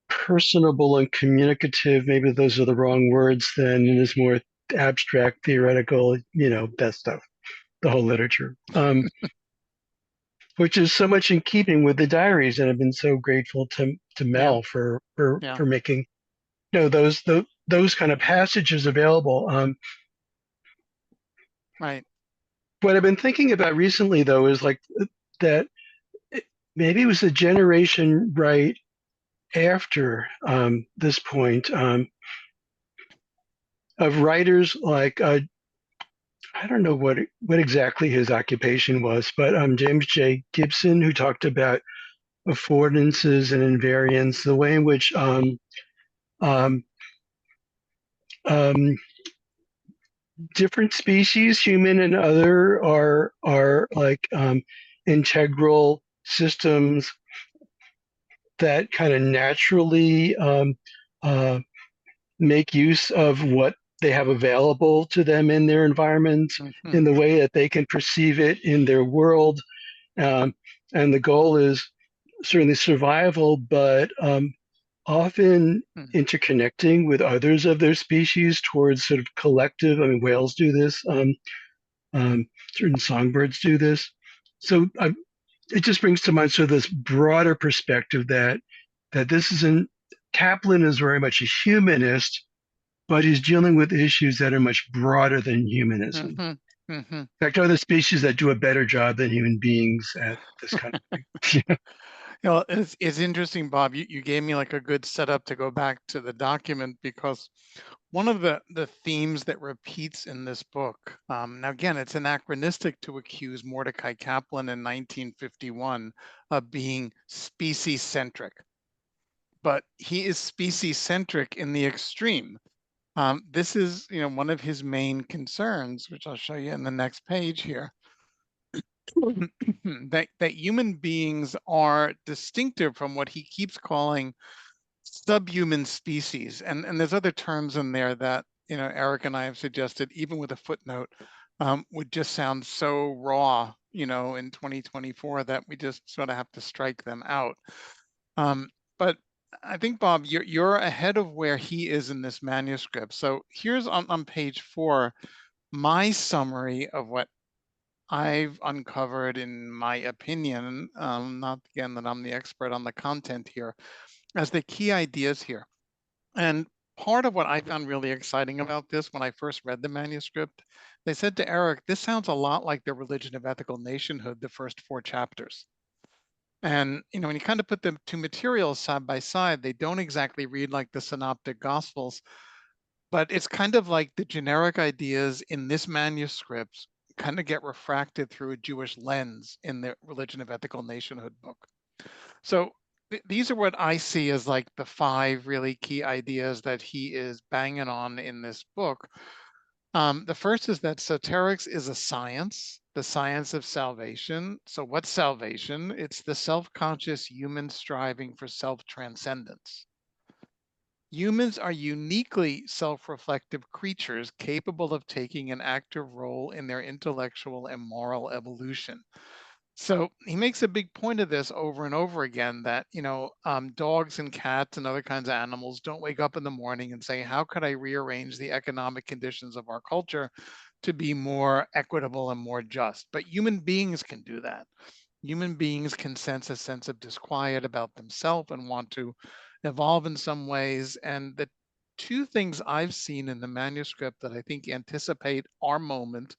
personable and communicative. Maybe those are the wrong words then, and is more abstract, theoretical, that stuff, the whole literature, which is so much in keeping with the diaries. And I've been so grateful to Mel for making those kind of passages available. Right. What I've been thinking about recently, though, is like that maybe it was a generation right after this point of writers like I don't know what exactly his occupation was, but James J. Gibson, who talked about affordances and invariance, the way in which different species, human and other, are like integral systems that kind of naturally make use of what they have available to them in their environment, in the way that they can perceive it in their world, And the goal is certainly survival, but often interconnecting with others of their species towards sort of collective. I mean, whales do this. Certain songbirds do this. So it just brings to mind sort of this broader perspective that this isn't. Kaplan is very much a humanist, but he's dealing with issues that are much broader than humanism. In fact, other species that do a better job than human beings at this kind of thing. You know, it's interesting, Bob. You gave me like a good setup to go back to the document, because one of the themes that repeats in this book, now again, it's anachronistic to accuse Mordecai Kaplan in 1951 of being species-centric, but he is species-centric in the extreme. This is, you know, one of his main concerns, which I'll show you in the next page here. that human beings are distinctive from what he keeps calling subhuman species, and there's other terms in there that, you know, Eric and I have suggested, even with a footnote, would just sound so raw, you know, in 2024, that we just sort of have to strike them out. But I think, Bob, you're ahead of where he is in this manuscript. So here's on page 4 my summary of what I've uncovered, in my opinion, not again that I'm the expert on the content here, as the key ideas here. And part of what I found really exciting about this, when I first read the manuscript, they said to Eric, this sounds a lot like the Religion of Ethical Nationhood, the first 4 chapters. And, you know, when you kind of put the 2 materials side by side, they don't exactly read like the Synoptic Gospels, but it's kind of like the generic ideas in this manuscript kind of get refracted through a Jewish lens in the Religion of Ethical Nationhood book. So these are what I see as like the 5 really key ideas that he is banging on in this book. The first is that soterics is a science, the science of salvation. So what's salvation? It's the self-conscious human striving for self-transcendence. Humans are uniquely self-reflective creatures capable of taking an active role in their intellectual and moral evolution. So he makes a big point of this over and over again, that, you know, dogs and cats and other kinds of animals don't wake up in the morning and say, how could I rearrange the economic conditions of our culture to be more equitable and more just? But human beings can do that. Human beings can sense a sense of disquiet about themselves and want to evolve in some ways. And the 2 things I've seen in the manuscript that I think anticipate our moment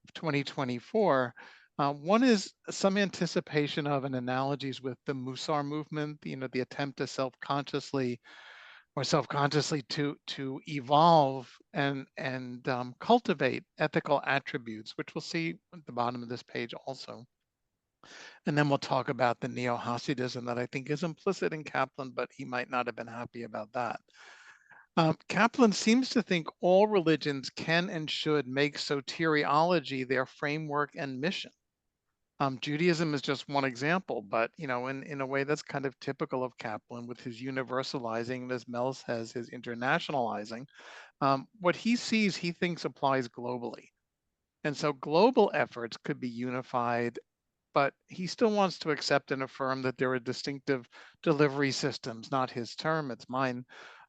of 2024, one is some anticipation of and analogies with the Musar movement, you know, the attempt to self-consciously to evolve and cultivate ethical attributes, which we'll see at the bottom of this page also. And then we'll talk about the neo-Hasidism that I think is implicit in Kaplan, but he might not have been happy about that. Kaplan seems to think all religions can and should make soteriology their framework and mission. Judaism is just one example, but, you know, in a way that's kind of typical of Kaplan, with his universalizing, as Mel says, his internationalizing. What he sees, he thinks applies globally. And so global efforts could be unified, but he still wants to accept and affirm that there are distinctive delivery systems, not his term, it's mine,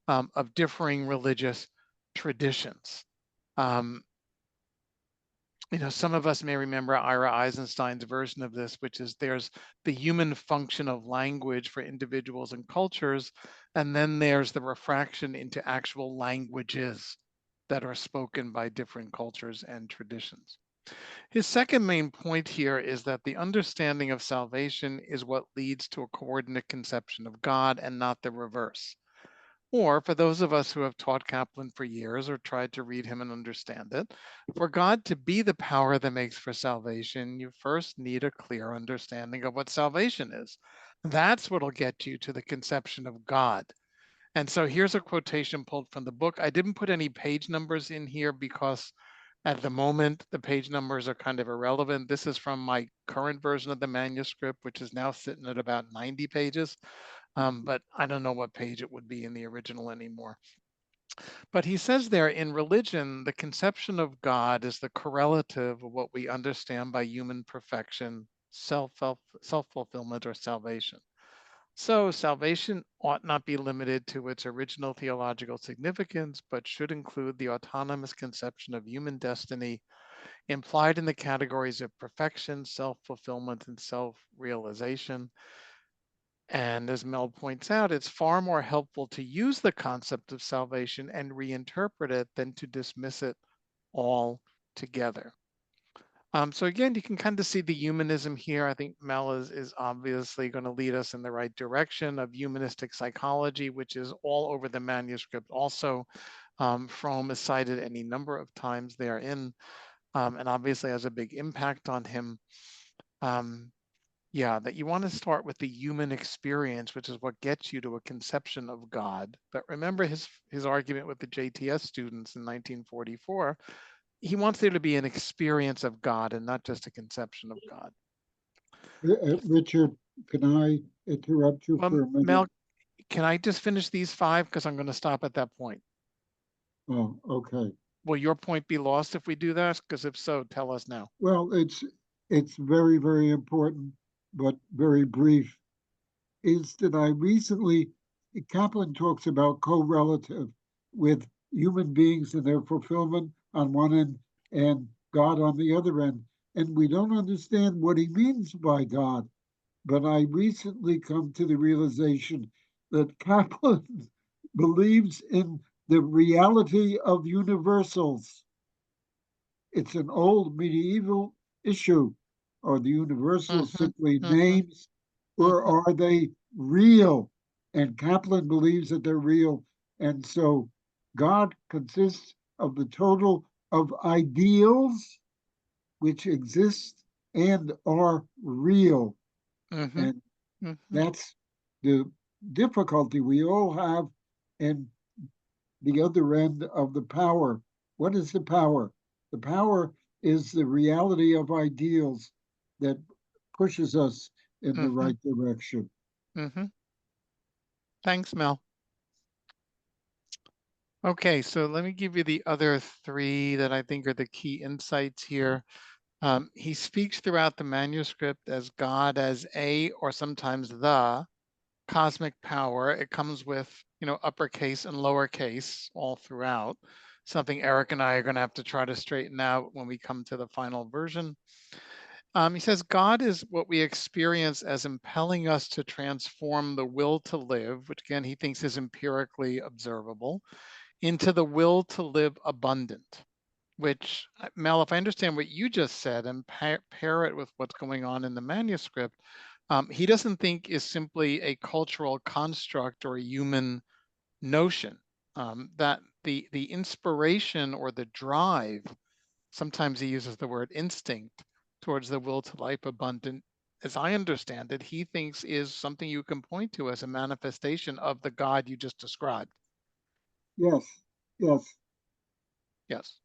of differing religious traditions. You know, some of us may remember Ira Eisenstein's version of this, which is there's the human function of language for individuals and cultures, and then there's the refraction into actual languages that are spoken by different cultures and traditions. His second main point here is that the understanding of salvation is what leads to a coordinate conception of God, and not the reverse. Or for those of us who have taught Kaplan for years or tried to read him and understand it, for God to be the power that makes for salvation, you first need a clear understanding of what salvation is. That's what'll get you to the conception of God. And so here's a quotation pulled from the book. I didn't put any page numbers in here because at the moment, the page numbers are kind of irrelevant. This is from my current version of the manuscript, which is now sitting at about 90 pages. But I don't know what page it would be in the original anymore. But he says there, in religion, the conception of God is the correlative of what we understand by human perfection self-fulfillment or salvation. So salvation ought not be limited to its original theological significance, but should include the autonomous conception of human destiny implied in the categories of perfection, self-fulfillment, and self-realization. And as Mel points out, it's far more helpful to use the concept of salvation and reinterpret it than to dismiss it all together. So again, you can kind of see the humanism here. I think Mel is obviously going to lead us in the right direction of humanistic psychology, which is all over the manuscript also. Fromm is cited any number of times therein, and obviously has a big impact on him. Yeah, that you want to start with the human experience, which is what gets you to a conception of God. But remember his argument with the JTS students in 1944. He wants there to be an experience of God and not just a conception of God. Richard, can I interrupt you for a minute? Mel, can I just finish these 5? Because I'm going to stop at that point. Oh, okay. Will your point be lost if we do that? Because if so, tell us now. Well, it's very, very important, but very brief. Is that I recently, Kaplan talks about correlative with human beings and their fulfillment on one end and God on the other end. And we don't understand what he means by God. But I recently come to the realization that Kaplan believes in the reality of universals. It's an old medieval issue. Are the universals simply names, or are they real? And Kaplan believes that they're real. And so God consists of the total of ideals which exist and are real. And that's the difficulty we all have in the other end of the power. What is the power? The power is the reality of ideals that pushes us in the right direction. Thanks, Mel. Okay, so let me give you the other 3 that I think are the key insights here. He speaks throughout the manuscript as God as a, or sometimes the, cosmic power. It comes with, uppercase and lowercase all throughout. Something Eric and I are going to have to try to straighten out when we come to the final version. He says, God is what we experience as impelling us to transform the will to live, which again, he thinks is empirically observable, into the will to live abundant, which, Mel, if I understand what you just said and pair it with what's going on in the manuscript, he doesn't think is simply a cultural construct or a human notion, that the inspiration or the drive, sometimes he uses the word instinct, towards the will to life abundant, as I understand it, he thinks is something you can point to as a manifestation of the God you just described. Yes, yes. Yes.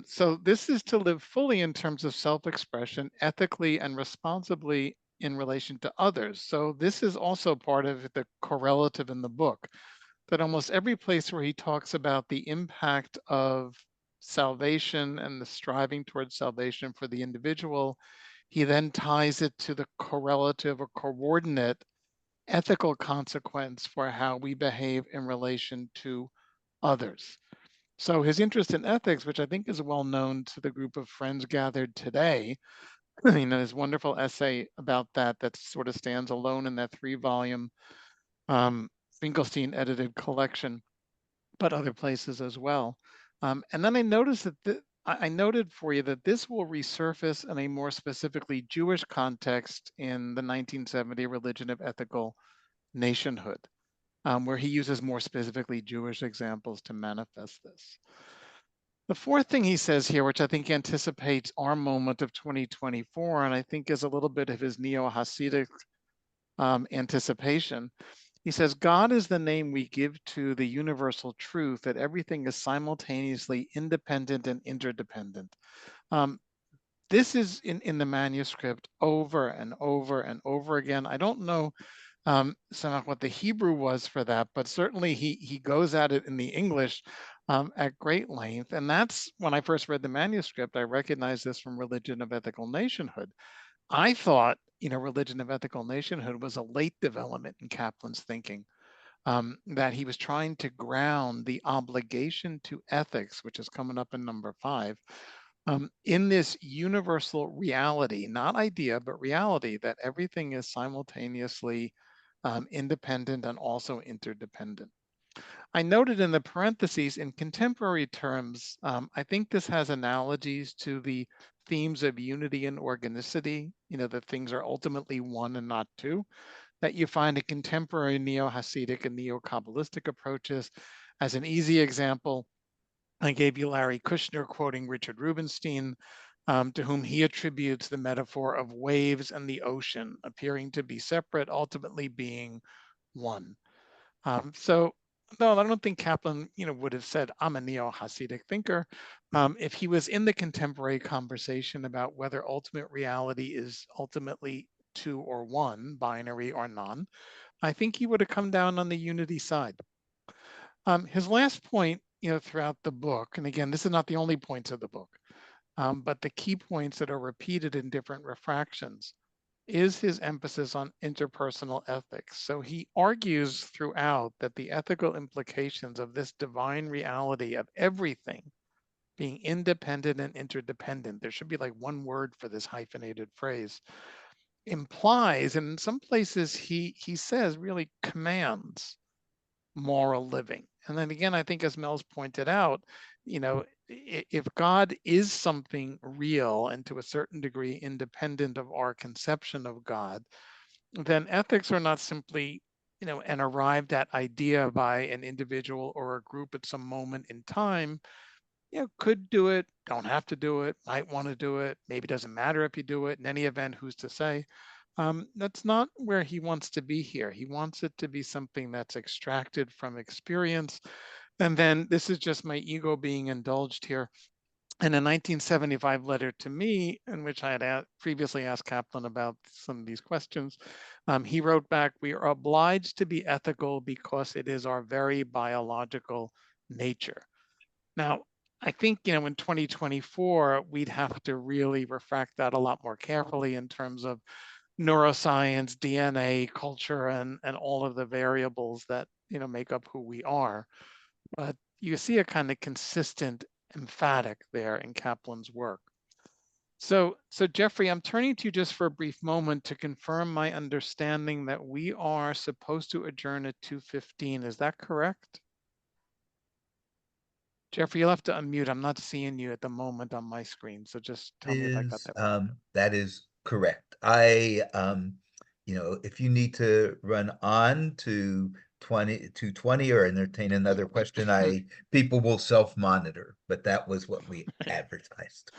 So this is to live fully in terms of self-expression, ethically and responsibly in relation to others. So this is also part of the correlative in the book, that almost every place where he talks about the impact of salvation and the striving towards salvation for the individual, he then ties it to the correlative or coordinate ethical consequence for how we behave in relation to others. So his interest in ethics, which I think is well known to the group of friends gathered today, his wonderful essay about that sort of stands alone in that 3-volume Finkelstein edited collection, but other places as well. And then I noticed that I noted for you that this will resurface in a more specifically Jewish context in the 1970 Religion of Ethical Nationhood, where he uses more specifically Jewish examples to manifest this. The 4th thing he says here, which I think anticipates our moment of 2024, and I think is a little bit of his neo-Hasidic anticipation, he says, God is the name we give to the universal truth that everything is simultaneously independent and interdependent. This is in the manuscript over and over and over again. I don't know what the Hebrew was for that, but certainly he goes at it in the English at great length. And that's when I first read the manuscript, I recognized this from Religion of Ethical Nationhood, I thought, religion of ethical nationhood was a late development in Kaplan's thinking, that he was trying to ground the obligation to ethics, which is coming up in number 5, in this universal reality, not idea, but reality, that everything is simultaneously independent and also interdependent. I noted in the parentheses, in contemporary terms, I think this has analogies to the themes of unity and organicity, that things are ultimately one and not two, that you find in contemporary neo-Hasidic and neo-Kabbalistic approaches. As an easy example, I gave you Larry Kushner quoting Richard Rubinstein, to whom he attributes the metaphor of waves and the ocean appearing to be separate, ultimately being one. So no, I don't think Kaplan, would have said, I'm a neo-Hasidic thinker. If he was in the contemporary conversation about whether ultimate reality is ultimately two or one, binary or none, I think he would have come down on the unity side. His last point, throughout the book, and again, this is not the only points of the book, but the key points that are repeated in different refractions, is his emphasis on interpersonal ethics. So he argues throughout that the ethical implications of this divine reality of everything being independent and interdependent, there should be like one word for this hyphenated phrase, implies, and in some places he says really commands, moral living. And then again, I think as Mel's pointed out, if God is something real and to a certain degree independent of our conception of God, then ethics are not simply, an arrived at idea by an individual or a group at some moment in time. Could do it, don't have to do it, might want to do it, maybe doesn't matter if you do it. In any event, who's to say? That's not where he wants to be here. He wants it to be something that's extracted from experience. And then this is just my ego being indulged here. In a 1975 letter to me, in which I had previously asked Kaplan about some of these questions, he wrote back, "We are obliged to be ethical because it is our very biological nature." Now, I think, in 2024, we'd have to really refract that a lot more carefully in terms of neuroscience, DNA, culture, and all of the variables that, make up who we are. But you see a kind of consistent emphatic there in Kaplan's work. So Jeffrey, I'm turning to you just for a brief moment to confirm my understanding that we are supposed to adjourn at 2:15. Is that correct? Jeffrey, you'll have to unmute. I'm not seeing you at the moment on my screen. So just tell me if I got that right. That is correct. If you need to run on to 2:20 or entertain another question, people will self-monitor, but that was what we advertised.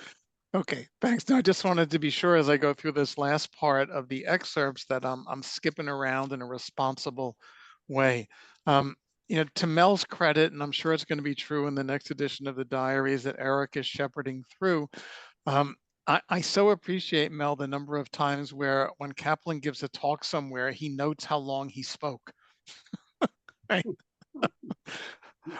Okay, thanks. No, I just wanted to be sure as I go through this last part of the excerpts that I'm skipping around in a responsible way. To Mel's credit, and I'm sure it's going to be true in the next edition of the diaries that Eric is shepherding through, I so appreciate, Mel, the number of times where when Kaplan gives a talk somewhere, he notes how long he spoke. Right?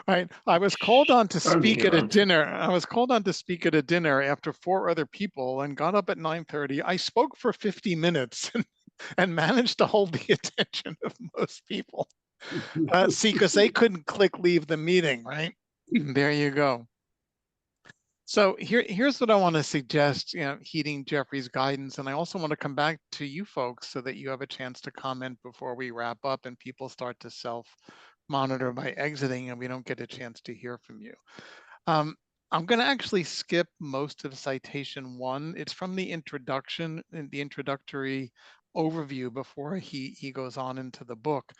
Right. I was called on to speak at a dinner. After 4 other people and got up at 9:30. I spoke for 50 minutes and managed to hold the attention of most people. See, because they couldn't click leave the meeting, right? There you go. So here's what I want to suggest, heeding Jeffrey's guidance. And I also want to come back to you folks so that you have a chance to comment before we wrap up and people start to self-monitor by exiting and we don't get a chance to hear from you. I'm going to actually skip most of citation 1. It's from the introduction, the introductory overview before he goes on into the book.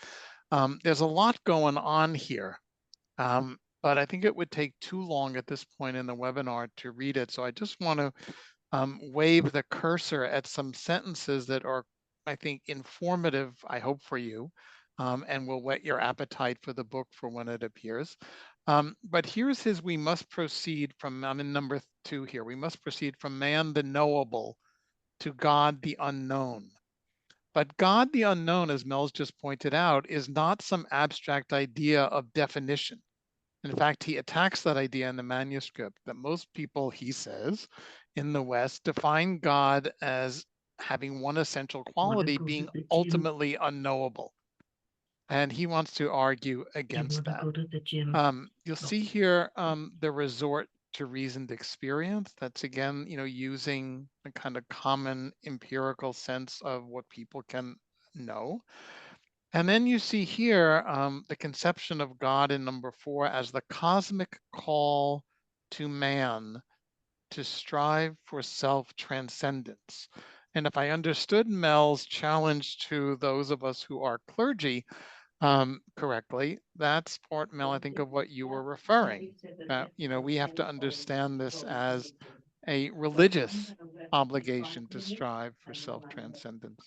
There's a lot going on here. But I think it would take too long at this point in the webinar to read it. So I just want to wave the cursor at some sentences that are, I think, informative, I hope, for you, and will whet your appetite for the book for when it appears. But here's his, we must proceed from, I'm in number 2 here. We must proceed from man the knowable to God the unknown. But God the unknown, as Mel's just pointed out, is not some abstract idea of definition. In fact, he attacks that idea in the manuscript that most people, he says, in the West define God as having one essential quality being ultimately unknowable. And he wants to argue against that. You'll see here the resort to reasoned experience. That's again, using a kind of common empirical sense of what people can know. And then you see here the conception of God in number 4 as the cosmic call to man to strive for self-transcendence. And if I understood Mel's challenge to those of us who are clergy correctly, that's part, Mel, I think, of what you were referring. We have to understand this as a religious obligation to strive for self-transcendence.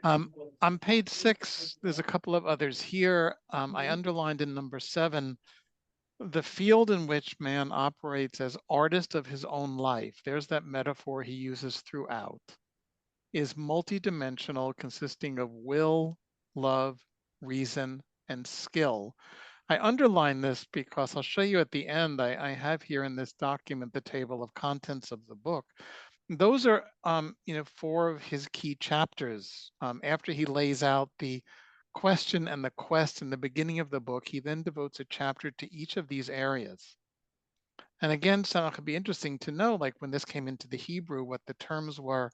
On page 6, there's a couple of others here. I underlined in number 7, the field in which man operates as artist of his own life, there's that metaphor he uses throughout, is multidimensional, consisting of will, love, reason, and skill. I underline this because I'll show you at the end, I have here in this document the table of contents of the book. Those are, 4 of his key chapters. After he lays out the question and the quest in the beginning of the book, he then devotes a chapter to each of these areas. And again, so it could be interesting to know, like when this came into the Hebrew, what the terms were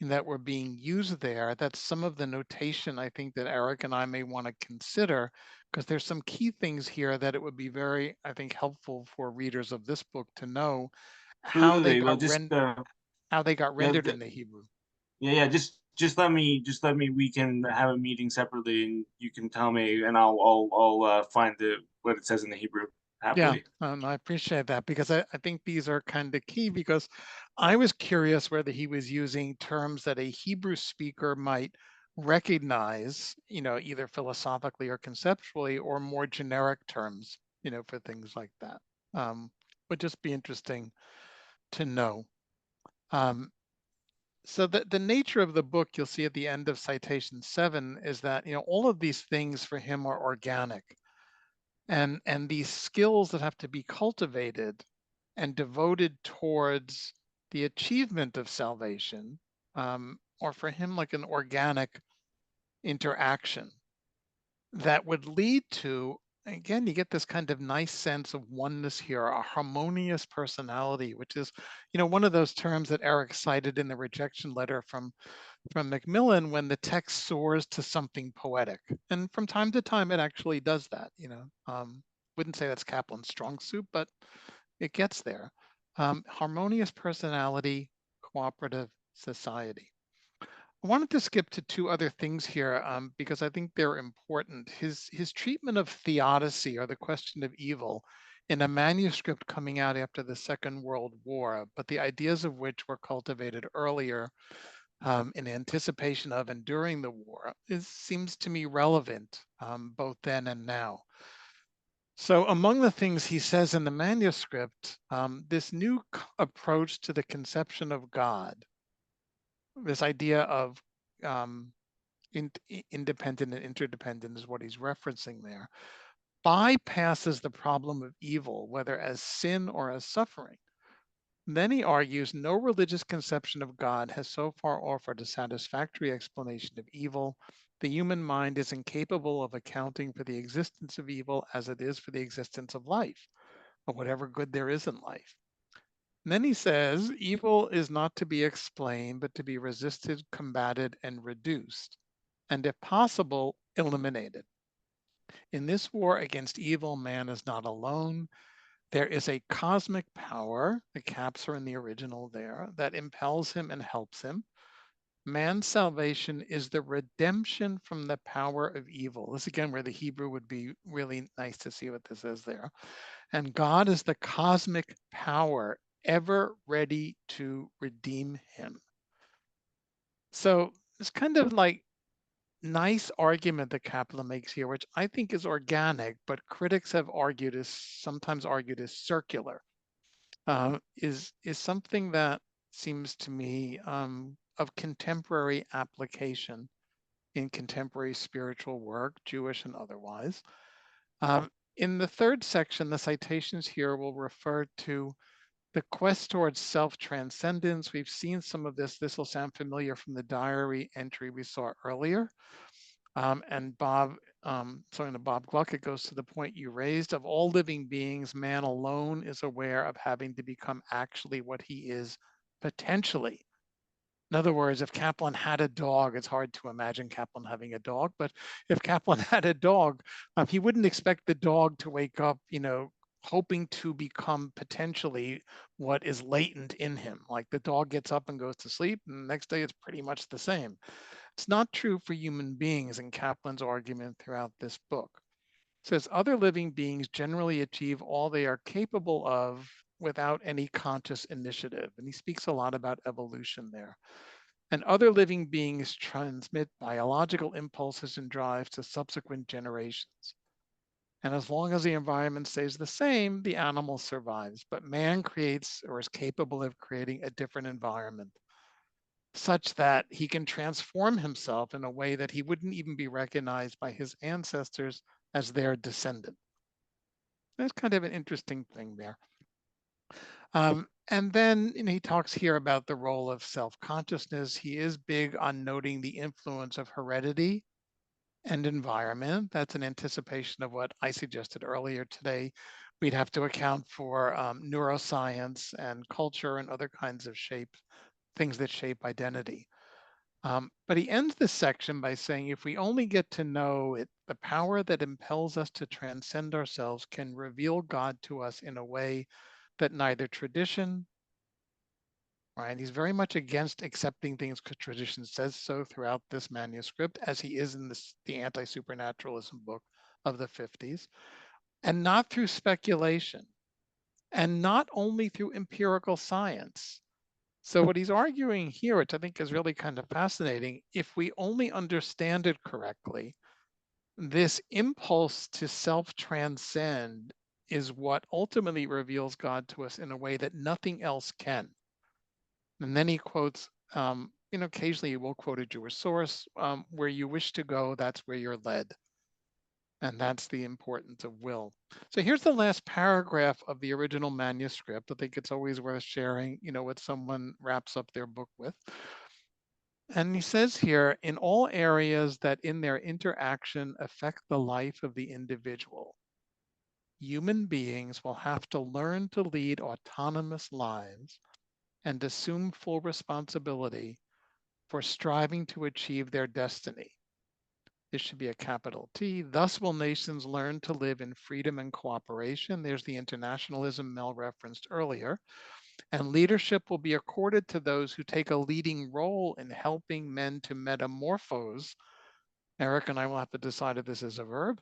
that were being used there. That's some of the notation I think that Eric and I may want to consider, because there's some key things here that it would be very, I think, helpful for readers of this book to know how they got rendered in the Hebrew. Yeah, just let me we can have a meeting separately, and you can tell me, and I'll find what it says in the Hebrew happily. Yeah, I appreciate that, because I think these are kind of key, because I was curious whether he was using terms that a Hebrew speaker might recognize, either philosophically or conceptually, or more generic terms, for things like that. Would just be interesting to know. So the nature of the book, you'll see at the end of citation 7, is that all of these things for him are organic, and these skills that have to be cultivated and devoted towards the achievement of salvation, or for him like an organic interaction that would lead to, again, you get this kind of nice sense of oneness here, a harmonious personality, which is, one of those terms that Eric cited in the rejection letter from Macmillan, when the text soars to something poetic. And from time to time, it actually does that, wouldn't say that's Kaplan's strong suit, but it gets there. Harmonious personality, cooperative society. I wanted to skip to 2 other things here because I think they're important. His treatment of theodicy, or the question of evil, in a manuscript coming out after the Second World War, but the ideas of which were cultivated earlier in anticipation of and during the war, seems to me relevant both then and now. So among the things he says in the manuscript, this new approach to the conception of God, this idea of independent and interdependent is what he's referencing there, bypasses the problem of evil, whether as sin or as suffering. Then he argues no religious conception of God has so far offered a satisfactory explanation of evil. The human mind is incapable of accounting for the existence of evil as it is for the existence of life, or whatever good there is in life. And then he says, evil is not to be explained, but to be resisted, combated, and reduced, and if possible, eliminated. In this war against evil, man is not alone. There is a cosmic power, the caps are in the original there, that impels him and helps him. Man's salvation is the redemption from the power of evil. This again, where the Hebrew would be really nice to see what this is there. And God is the cosmic power ever ready to redeem him. So it's kind of like nice argument that Kaplan makes here, which I think is organic, but critics have sometimes argued is circular, is something that seems to me of contemporary application in contemporary spiritual work, Jewish and otherwise. In the 3rd section, the citations here will refer to The quest towards self-transcendence, we've seen some of this. This will sound familiar from the diary entry we saw earlier. And Bob Gluck, it goes to the point you raised. Of all living beings, man alone is aware of having to become actually what he is potentially. In other words, if Kaplan had a dog, it's hard to imagine Kaplan having a dog, but if Kaplan had a dog, he wouldn't expect the dog to wake up, hoping to become potentially what is latent in him. Like the dog gets up and goes to sleep, and the next day it's pretty much the same. It's not true for human beings in Kaplan's argument throughout this book. It says other living beings generally achieve all they are capable of without any conscious initiative. And he speaks a lot about evolution there. And other living beings transmit biological impulses and drives to subsequent generations. And as long as the environment stays the same, the animal survives. But man creates or is capable of creating a different environment such that he can transform himself in a way that he wouldn't even be recognized by his ancestors as their descendant. That's kind of an interesting thing there. And then he talks here about the role of self-consciousness. He is big on noting the influence of heredity and environment. That's an anticipation of what I suggested earlier today. We'd have to account for neuroscience and culture and other kinds of things that shape identity. But he ends this section by saying, if we only get to know it, the power that impels us to transcend ourselves can reveal God to us in a way that neither tradition, right? He's very much against accepting things because tradition says so throughout this manuscript, as he is in the anti-supernaturalism book of the 50s, and not through speculation, and not only through empirical science. So what he's arguing here, which I think is really kind of fascinating, if we only understand it correctly, this impulse to self-transcend is what ultimately reveals God to us in a way that nothing else can. And then he quotes, occasionally he will quote a Jewish source, where you wish to go, that's where you're led. And that's the importance of will. So here's the last paragraph of the original manuscript. I think it's always worth sharing, what someone wraps up their book with. And he says here, in all areas that in their interaction affect the life of the individual, human beings will have to learn to lead autonomous lives and assume full responsibility for striving to achieve their destiny. This should be a capital T. Thus will nations learn to live in freedom and cooperation. There's the internationalism Mel referenced earlier. And leadership will be accorded to those who take a leading role in helping men to metamorphose, Eric and I will have to decide if this is a verb,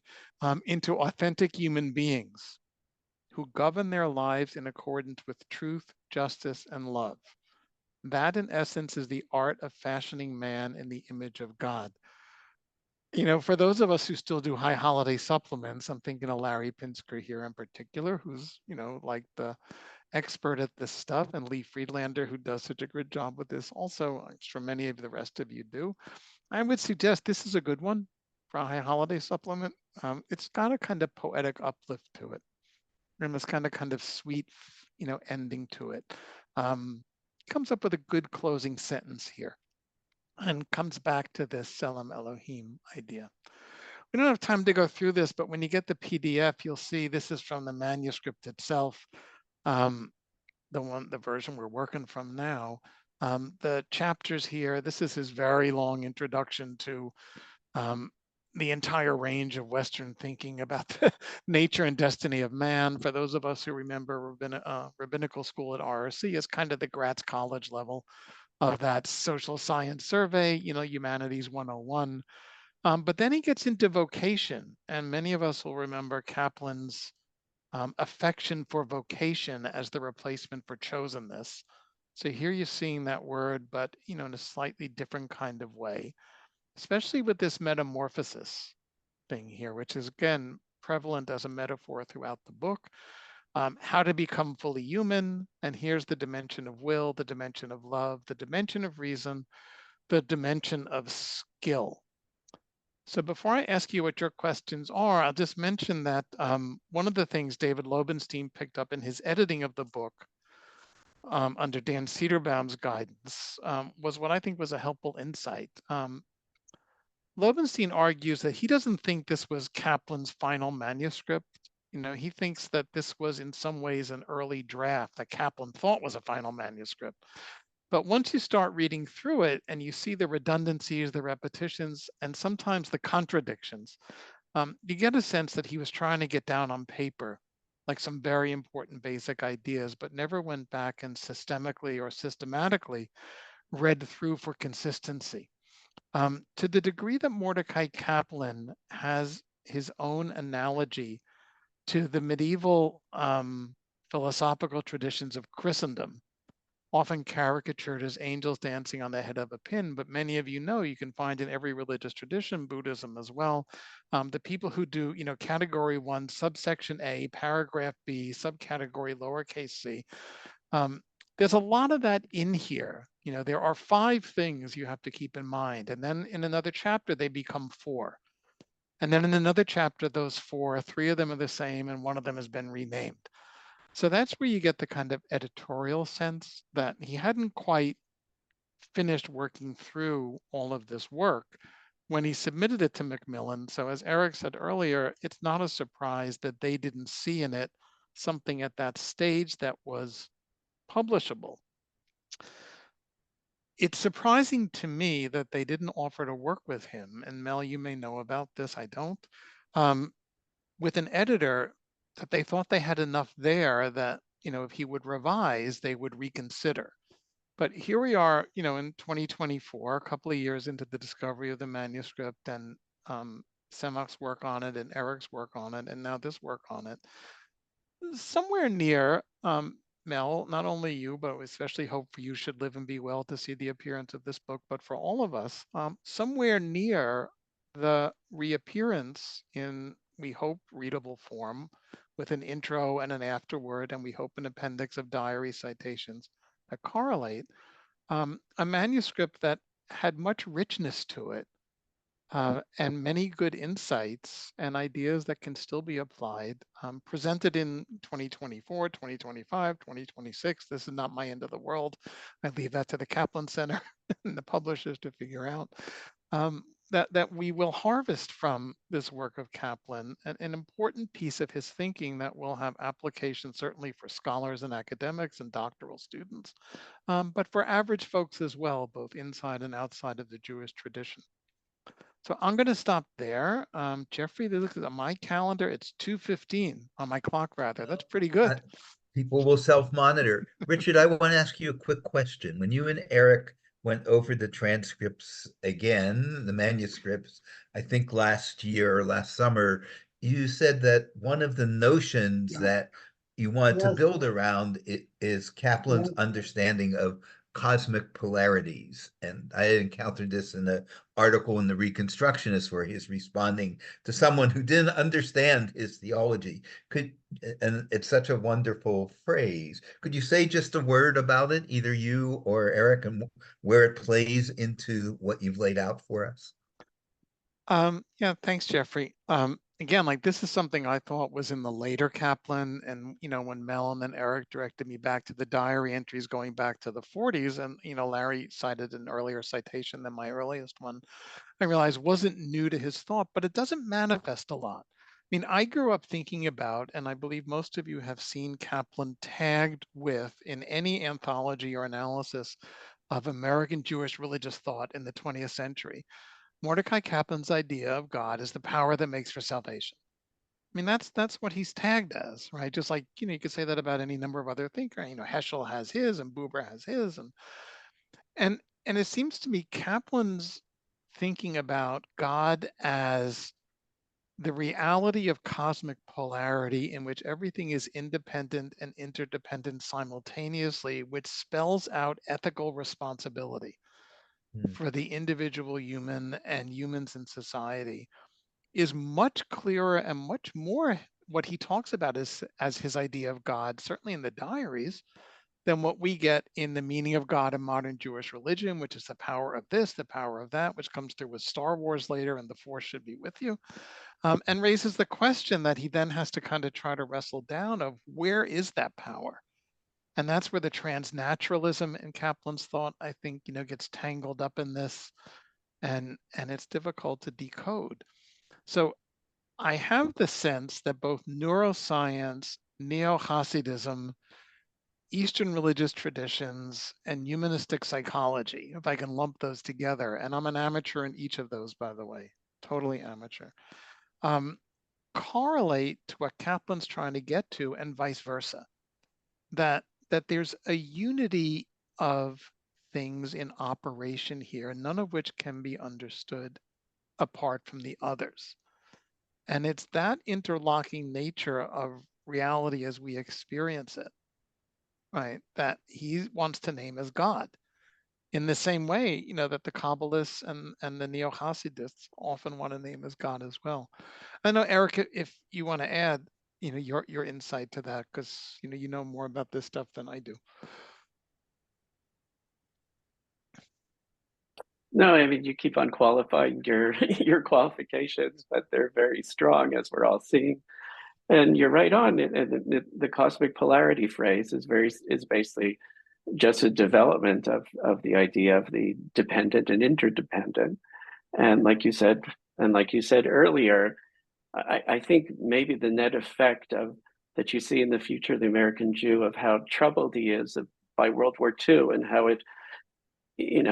into authentic human beings who govern their lives in accordance with truth, justice, and love. That, in essence, is the art of fashioning man in the image of God. For those of us who still do high holiday supplements, I'm thinking of Larry Pinsker here in particular, who's, like the expert at this stuff, and Lee Friedlander, who does such a good job with this. Also, I'm sure many of the rest of you do. I would suggest this is a good one for a high holiday supplement. It's got a kind of poetic uplift to it, and this kind of sweet, ending to it. Comes up with a good closing sentence here, and comes back to this Selam Elohim idea. We don't have time to go through this, but when you get the PDF, you'll see this is from the manuscript itself. The version we're working from now. The chapters here, this is his very long introduction to the entire range of Western thinking about the nature and destiny of man. For those of us who remember rabbinical school at RRC is kind of the Gratz College level of that social science survey, Humanities 101. But then he gets into vocation, and many of us will remember Kaplan's affection for vocation as the replacement for chosenness. So here you're seeing that word, but in a slightly different kind of way, especially with this metamorphosis thing here, which is again prevalent as a metaphor throughout the book. How to become fully human, and here's the dimension of will, the dimension of love, the dimension of reason, the dimension of skill. So before I ask you what your questions are, I'll just mention that one of the things David Lobenstein picked up in his editing of the book under Dan Cederbaum's guidance was what I think was a helpful insight. Loewenstein argues that he doesn't think this was Kaplan's final manuscript. He thinks that this was in some ways an early draft that Kaplan thought was a final manuscript. But once you start reading through it and you see the redundancies, the repetitions, and sometimes the contradictions, you get a sense that he was trying to get down on paper like some very important basic ideas, but never went back and systemically or systematically read through for consistency. To the degree that Mordecai Kaplan has his own analogy to the medieval philosophical traditions of Christendom, often caricatured as angels dancing on the head of a pin, but many of you can find in every religious tradition, Buddhism as well, the people who do, category 1, subsection A, paragraph B, subcategory lowercase c. There's a lot of that in here. There are 5 things you have to keep in mind. And then in another chapter, they become 4. And then in another chapter, those 4, 3 of them are the same and one of them has been renamed. So that's where you get the kind of editorial sense that he hadn't quite finished working through all of this work when he submitted it to Macmillan. So as Eric said earlier, it's not a surprise that they didn't see in it something at that stage that was publishable. It's surprising to me that they didn't offer to work with him. And Mel, you may know about this, I don't. With an editor that they thought they had enough there that, if he would revise, they would reconsider. But here we are, in 2024, a couple of years into the discovery of the manuscript and Semach's work on it and Eric's work on it, and now this work on it. Somewhere near, Mel, not only you, but especially hope for you should live and be well to see the appearance of this book, but for all of us, somewhere near the reappearance in, we hope, readable form with an intro and an afterword, and we hope an appendix of diary citations that correlate, a manuscript that had much richness to it and many good insights and ideas that can still be applied, presented in 2024, 2025, 2026. This is not my end of the world. I leave that to the Kaplan Center and the publishers to figure out. That we will harvest from this work of Kaplan an important piece of his thinking that will have application certainly for scholars and academics and doctoral students, but for average folks as well, both inside and outside of the Jewish tradition. So I'm going to stop there. Jeffrey, this is on my calendar. It's 2:15 on my clock, rather. That's pretty good. People will self-monitor. Richard, I want to ask you a quick question. When you and Eric went over the transcripts again, the manuscripts, I think last year or last summer, you said that one of the notions that you want to build around is Kaplan's understanding of cosmic polarities. And I encountered this in an article in the Reconstructionist where he's responding to someone who didn't understand his theology. And it's such a wonderful phrase. Could you say just a word about it, either you or Eric, and where it plays into what you've laid out for us? Yeah, thanks, Jeffrey. Again, like this is something I thought was in the later Kaplan, and when Mel and then Eric directed me back to the diary entries going back to the 40s, and Larry cited an earlier citation than my earliest one, I realized wasn't new to his thought, but it doesn't manifest a lot. I mean, I grew up thinking about, and I believe most of you have seen Kaplan tagged with in any anthology or analysis of American Jewish religious thought in the 20th century. Mordecai Kaplan's idea of God is the power that makes for salvation. I mean, that's what he's tagged as, right? Just like, you could say that about any number of other thinkers. Heschel has his and Buber has his. And it seems to me Kaplan's thinking about God as the reality of cosmic polarity in which everything is independent and interdependent simultaneously, which spells out ethical responsibility for the individual human and humans in society, is much clearer and much more what he talks about as his idea of God, certainly in the diaries, than what we get in the meaning of God in modern Jewish religion, which is the power of this, the power of that, which comes through with Star Wars later, and the Force should be with you, and raises the question that he then has to kind of try to wrestle down of where is that power? And that's where the transnaturalism in Kaplan's thought, I think, gets tangled up in this, and it's difficult to decode. So I have the sense that both neuroscience, neo-Hasidism, Eastern religious traditions, and humanistic psychology, if I can lump those together, and I'm an amateur in each of those, by the way, totally amateur, correlate to what Kaplan's trying to get to, and vice versa. That there's a unity of things in operation here, none of which can be understood apart from the others. And it's that interlocking nature of reality as we experience it, right, that he wants to name as God. In the same way, that the Kabbalists and the Neo-Hasidists often want to name as God as well. I know, Eric, if you want to add, your insight to that, because you know more about this stuff than I do. No, I mean, you keep on qualifying your your qualifications, but they're very strong, as we're all seeing. And you're right on. And the cosmic polarity phrase is basically just a development of the idea of the dependent and interdependent. And like you said earlier, I think maybe the net effect of that you see in the future of the American Jew, of how troubled he is by World War II, and how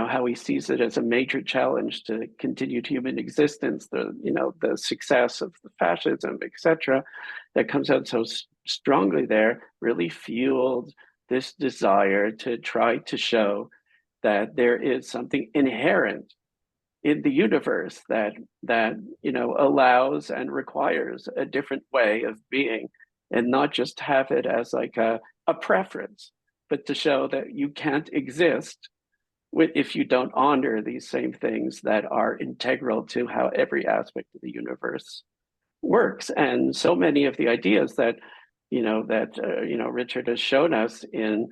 how he sees it as a major challenge to continued human existence, the success of the fascism, etc., that comes out so strongly there, really fueled this desire to try to show that there is something inherent in the universe that allows and requires a different way of being, and not just have it as like a preference, but to show that you can't exist if you don't honor these same things that are integral to how every aspect of the universe works. And so many of the ideas that Richard has shown us in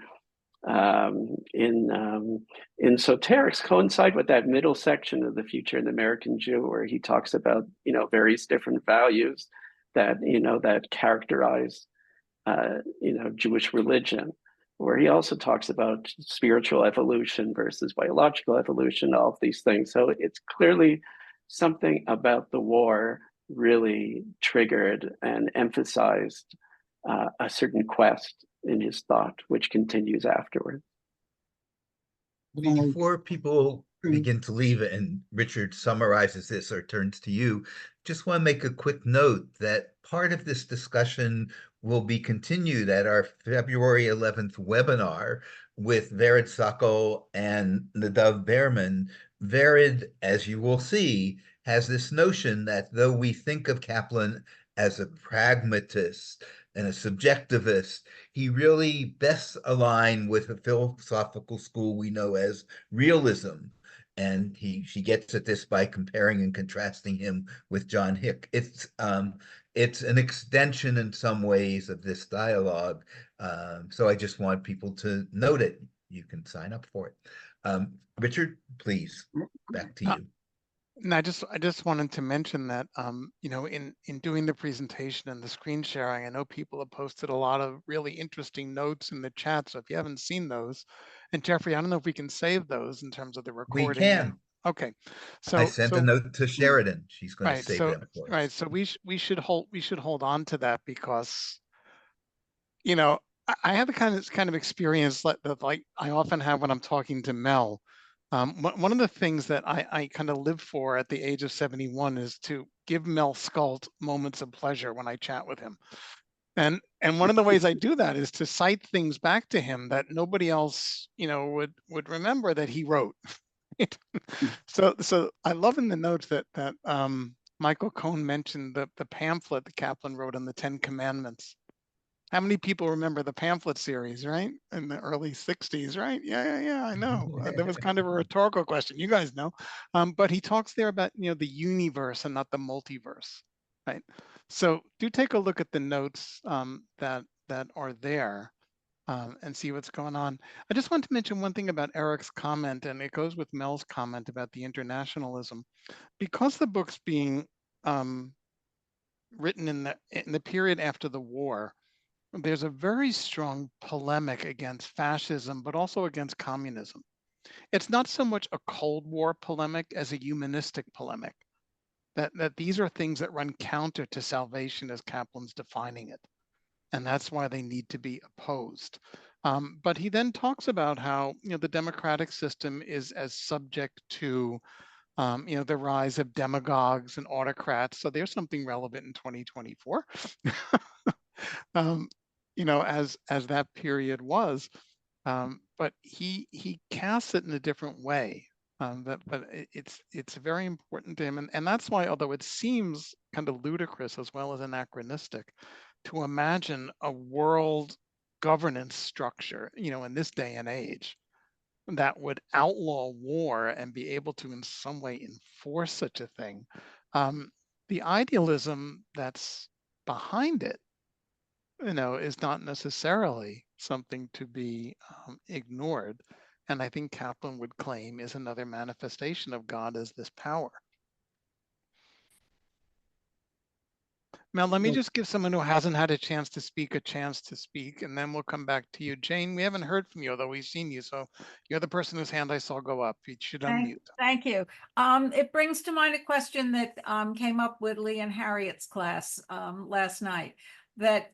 Soterics coincide with that middle section of the Future of the American Jew, where he talks about various different values that that characterize Jewish religion, where he also talks about spiritual evolution versus biological evolution, all of these things. So it's clearly something about the war really triggered and emphasized a certain quest in his thought, which continues afterwards. Before people begin to leave and Richard summarizes this or turns to you, just want to make a quick note that part of this discussion will be continued at our February 11th webinar with Vered Sacco and Nadav Behrman. Vered, as you will see, has this notion that though we think of Kaplan as a pragmatist and a subjectivist, he really best aligned with a philosophical school we know as realism. And she gets at this by comparing and contrasting him with John Hick. It's an extension in some ways of this dialogue. So I just want people to note it. You can sign up for it. Richard, please, back to you. And I just wanted to mention that, in doing the presentation and the screen sharing, I know people have posted a lot of really interesting notes in the chat. So if you haven't seen those, and Jeffrey, I don't know if we can save those in terms of the recording. We can. Okay. So I sent a note to Sheridan. She's going to save them for us. Right. So we should hold on to that, because, I have the kind of experience that like I often have when I'm talking to Mel. One of the things that I kind of live for at the age of 71 is to give Mel Scult moments of pleasure when I chat with him. And one of the ways I do that is to cite things back to him that nobody else, would remember that he wrote. So I love in the notes that Michael Cohn mentioned the pamphlet that Kaplan wrote on the 10 Commandments. How many people remember the pamphlet series, right? In the early 60s, right? Yeah, I know. That was kind of a rhetorical question. You guys know. But he talks there about, the universe and not the multiverse, right? So do take a look at the notes that are there and see what's going on. I just want to mention one thing about Eric's comment, and it goes with Mel's comment about the internationalism. Because the book's being written in the period after the war, there's a very strong polemic against fascism, but also against communism. It's not so much a Cold War polemic as a humanistic polemic, that these are things that run counter to salvation as Kaplan's defining it. And that's why they need to be opposed. But he then talks about how, you know, the democratic system is as subject to, you know, the rise of demagogues and autocrats. So there's something relevant in 2024, you know, as that period was. But he casts it in a different way. But it's very important to him, and that's why, although it seems kind of ludicrous as well as anachronistic, to imagine a world governance structure, you know, in this day and age, that would outlaw war and be able to in some way enforce such a thing. The idealism that's behind it, you know, is not necessarily something to be ignored. And I think Kaplan would claim is another manifestation of God as this power. Now, let me Yes. just give someone who hasn't had a chance to speak, and then we'll come back to you. Jane, we haven't heard from you, although we've seen you. So you're the person whose hand I saw go up. You should unmute. Thank you. It brings to mind a question that came up with Lee and Harriet's class last night, that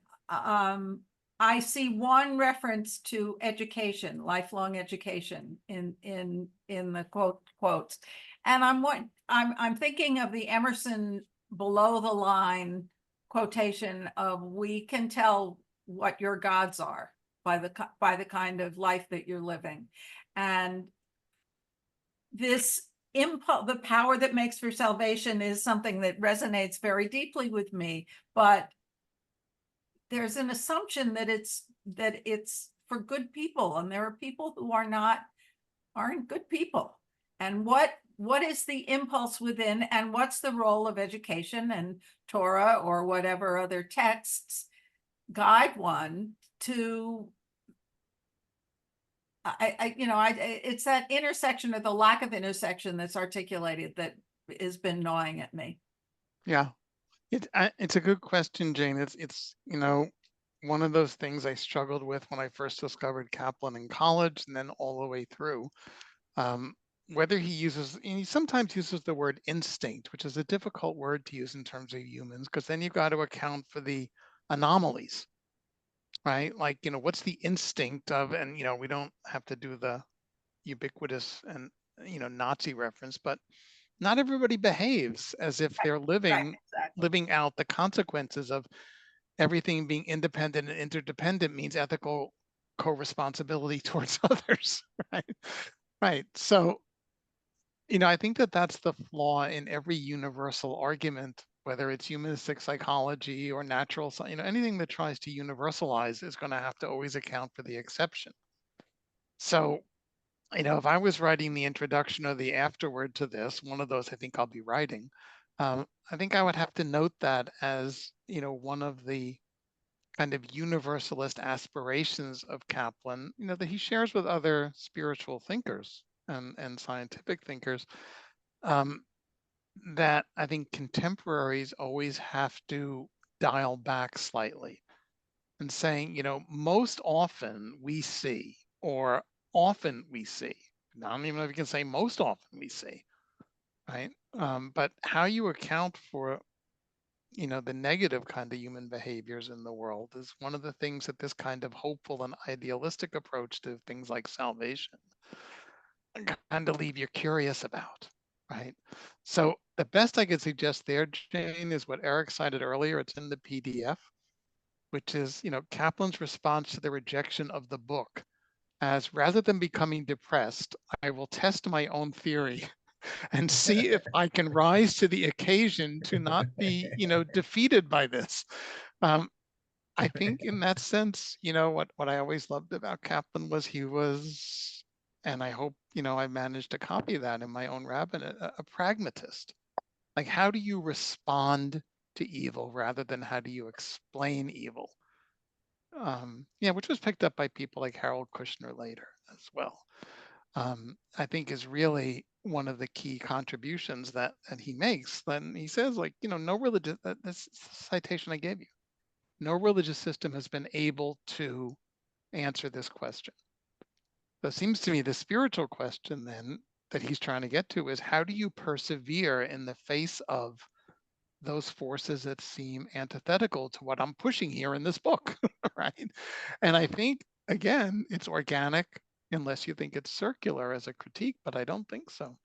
I see one reference to education, lifelong education in the quotes. And I'm thinking of the Emerson below the line quotation of, "We can tell what your gods are by the kind of life that you're living." And this impulse, the power that makes for salvation, is something that resonates very deeply with me, but there's an assumption that it's for good people, and there are people who aren't good people. And what is the impulse within, and what's the role of education and Torah or whatever other texts guide one to, it's that intersection, or the lack of intersection, that's articulated, that has been gnawing at me. Yeah, it's a good question, Jane. It's you know, one of those things I struggled with when I first discovered Kaplan in college, and then all the way through. Whether he sometimes uses the word instinct, which is a difficult word to use in terms of humans, because then you've got to account for the anomalies, right? Like, you know, what's the instinct of, and, you know, we don't have to do the ubiquitous and, you know, Nazi reference, but not everybody behaves as if they're living out the consequences of everything being independent and interdependent means ethical co-responsibility towards others, right? Right. So, you know, I think that's the flaw in every universal argument, whether it's humanistic psychology or natural science, you know, anything that tries to universalize is going to have to always account for the exception. So, you know, if I was writing the introduction or the afterword to this, one of those I think I'll be writing, I think I would have to note that as, you know, one of the kind of universalist aspirations of Kaplan, you know, that he shares with other spiritual thinkers and scientific thinkers, that I think contemporaries always have to dial back slightly and saying, you know, most often we see, or often we see, I don't even know if you can say most often we see, right? But how you account for, you know, the negative kind of human behaviors in the world is one of the things that this kind of hopeful and idealistic approach to things like salvation kind of leave you curious about, right? So the best I could suggest there, Jane, is what Eric cited earlier. It's in the PDF, which is, you know, Kaplan's response to the rejection of the book as, rather than becoming depressed, I will test my own theory and see if I can rise to the occasion to not be, you know, defeated by this. I think in that sense, you know, what I always loved about Kaplan was he was, and I hope, you know, I managed to copy that in my own rabbit, a pragmatist. Like, how do you respond to evil rather than how do you explain evil? Yeah, which was picked up by people like Harold Kushner later as well. I think is really one of the key contributions that he makes. Then he says, like, you know, no religion, this citation I gave you, No religious system has been able to answer this question. So it seems to me the spiritual question then that he's trying to get to is, how do you persevere in the face of those forces that seem antithetical to what I'm pushing here in this book, right? And I think, again, it's organic unless you think it's circular as a critique, but I don't think so.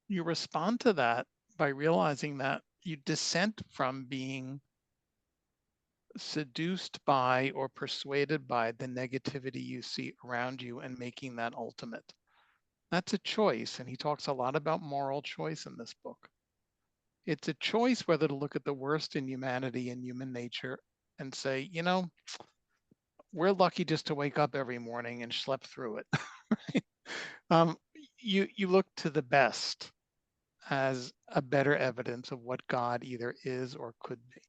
You respond to that by realizing that you dissent from being seduced by or persuaded by the negativity you see around you and making that ultimate. That's a choice, and he talks a lot about moral choice in this book. It's a choice whether to look at the worst in humanity and human nature and say, you know, we're lucky just to wake up every morning and schlep through it. Right? You look to the best as a better evidence of what God either is or could be.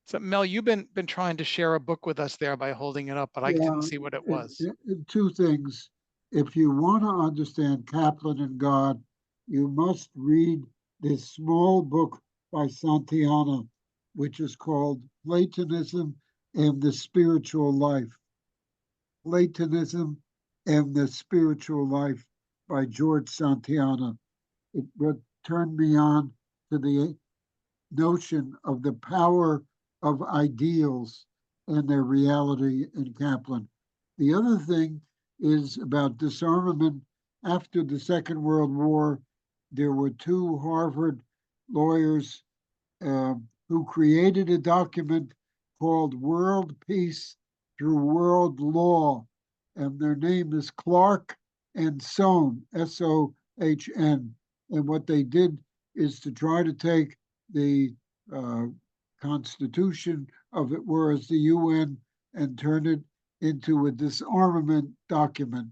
So Mel, you've been trying to share a book with us there by holding it up, but I didn't see what it was. Two things. If you want to understand Kaplan and God, you must read this small book by Santayana, which is called Platonism and the Spiritual Life. Platonism and the Spiritual Life by George Santayana. It turned me on to the notion of the power of ideals and their reality in Kaplan. The other thing is about disarmament. After the Second World War, there were two Harvard lawyers who created a document called World Peace Through World Law, and their name is Clark and Sohn, S-O-H-N. And what they did is to try to take the constitution of it were as the UN and turn it into a disarmament document.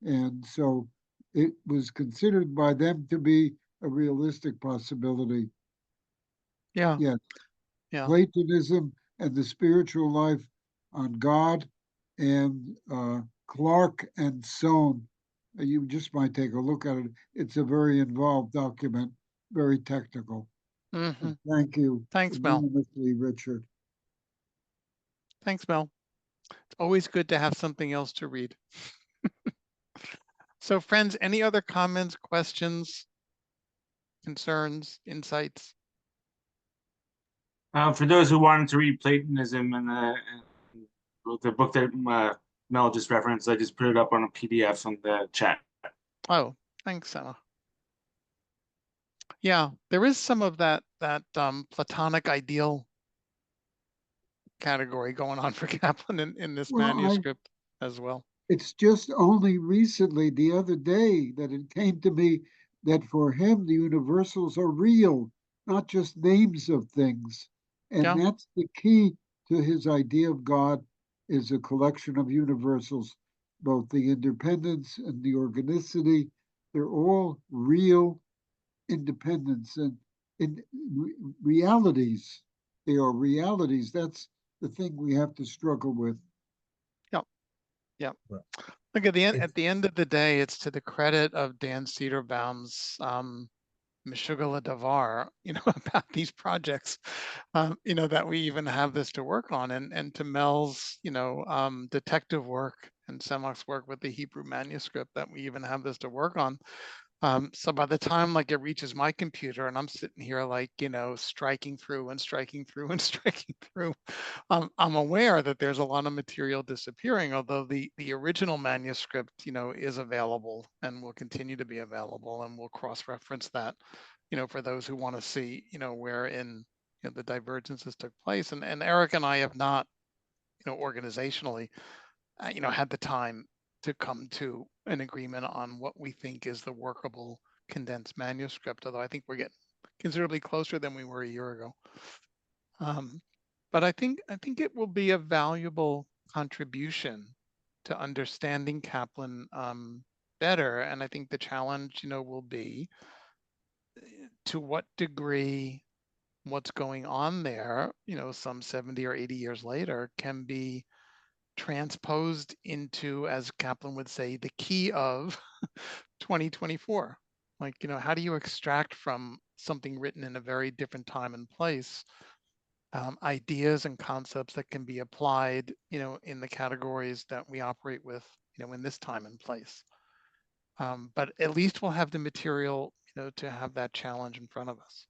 And so it was considered by them to be a realistic possibility. Yeah. Yes. Yeah. Platonism and the Spiritual Life on God, and Clark and Sohn. You just might take a look at it. It's a very involved document, very technical. Mm-hmm. Thank you. Thanks, Mel. Enormously, Richard. Thanks, Mel. It's always good to have something else to read. So friends, any other comments, questions, concerns, insights? For those who wanted to read Platonism and the book that Mel just referenced, I just put it up on a PDF in the chat. Oh, thanks, Emma. Yeah, there is some of that Platonic ideal category going on for Kaplan in this manuscript as well. It's just only recently, the other day, that it came to me that for him, the universals are real, not just names of things. And that's the key to his idea of God, is a collection of universals, both the independence and the organicity. They're all real independence and in realities. They are realities. That's the thing we have to struggle with. Yeah. Look, at the end of the day, it's to the credit of Dan Cederbaum's Meshuggah Davar, about these projects, that we even have this to work on, and to Mel's, detective work and Semach's work with the Hebrew manuscript, that we even have this to work on. So by the time it reaches my computer and I'm sitting here striking through and striking through and striking through, I'm aware that there's a lot of material disappearing, although the original manuscript, is available and will continue to be available, and we'll cross-reference that, for those who want to see, wherein the divergences took place. And Eric and I have not, organizationally, had the time to come to an agreement on what we think is the workable condensed manuscript, although I think we're getting considerably closer than we were a year ago. But I think it will be a valuable contribution to understanding Kaplan better. And I think the challenge, will be to what degree what's going on there, some 70 or 80 years later, can be transposed into, as Kaplan would say, the key of 2024. How do you extract from something written in a very different time and place ideas and concepts that can be applied, in the categories that we operate with, in this time and place. But at least we'll have the material, to have that challenge in front of us.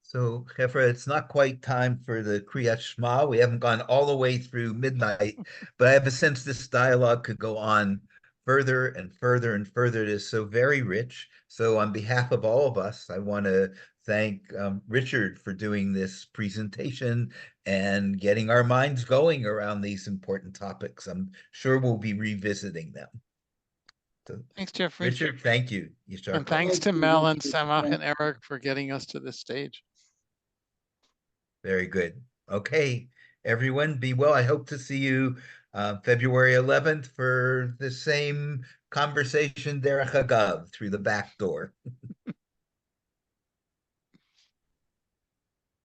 So, Hefra, it's not quite time for the Kriyat Shema. We haven't gone all the way through midnight, but I have a sense this dialogue could go on further and further and further. It is so very rich. So, on behalf of all of us, I want to thank Richard for doing this presentation and getting our minds going around these important topics. I'm sure we'll be revisiting them. So, Thanks, Jeffrey. Richard, thank you. And thanks to Mel and Samach and Eric for getting us to this stage. Very good. Okay, everyone, be well. I hope to see you February 11th for the same conversation, Derech Hagav, through the back door.